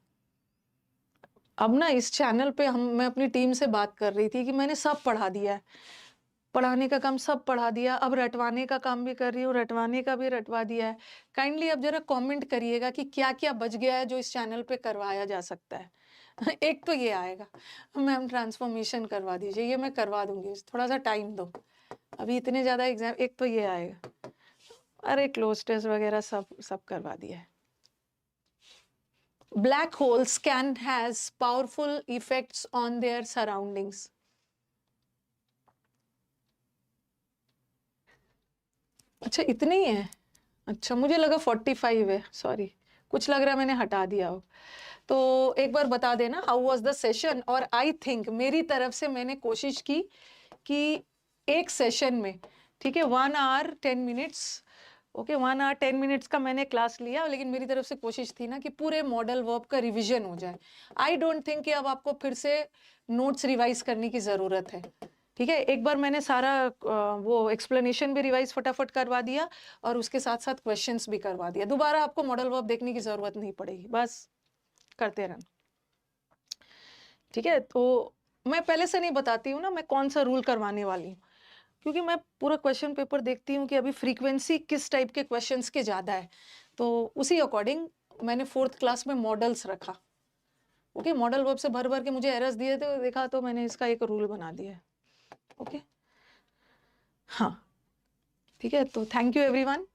अब ना इस चैनल पे मैं अपनी टीम से बात कर रही थी कि मैंने सब पढ़ा दिया है, पढ़ाने का काम सब पढ़ा दिया, अब रटवाने का काम भी कर रही हूँ, रटवाने का भी रटवा दिया है। काइंडली अब जरा कमेंट करिएगा कि क्या क्या बच गया है जो इस चैनल पे करवाया जा सकता है। एक तो ये आएगा, मैम ट्रांसफॉर्मेशन करवा दीजिए, ये मैं करवा दूंगी, थोड़ा सा टाइम दो, अभी इतने ज़्यादा एग्जाम। एक तो ये आएगा, अरे क्लोज टेस्ट वगैरह सब करवा दिया है। Black holes can has powerful effects on their surroundings. अच्छा, इतने ही है? अच्छा, मुझे लगा 45 है, सॉरी, कुछ लग रहा है मैंने हटा दिया हो। तो एक बार बता देना हाउ वाज द सेशन, और आई थिंक मेरी तरफ से मैंने कोशिश की कि एक सेशन में, ठीक है, 1 hour 10 minutes, okay, 1 hour 10 minutes का मैंने क्लास लिया, लेकिन मेरी तरफ से कोशिश थी ना कि पूरे मॉडल वर्ब का रिवीजन हो जाए। आई डोंट थिंक कि अब आपको फिर से नोट्स रिवाइज करने की ज़रूरत है, ठीक है। एक बार मैंने सारा वो एक्सप्लेनेशन भी रिवाइज फटाफट करवा दिया, और उसके साथ साथ क्वेश्चंस भी करवा दिया, दोबारा आपको मॉडल वर्ब देखने की ज़रूरत नहीं पड़ेगी, बस करते रहना, ठीक है। तो मैं पहले से नहीं बताती हूँ ना मैं कौन सा रूल करवाने वाली हूँ, क्योंकि मैं पूरा क्वेश्चन पेपर देखती हूँ कि अभी फ्रीक्वेंसी किस टाइप के क्वेश्चंस के ज़्यादा है, तो उसी अकॉर्डिंग मैंने 4th क्लास में मॉडल्स रखा, ओके, मॉडल वर्ब से भर भर के मुझे एरर्स दिए थे, देखा तो मैंने इसका एक रूल बना दिया है। ओके, हाँ ठीक है, तो थैंक यू एवरीवन।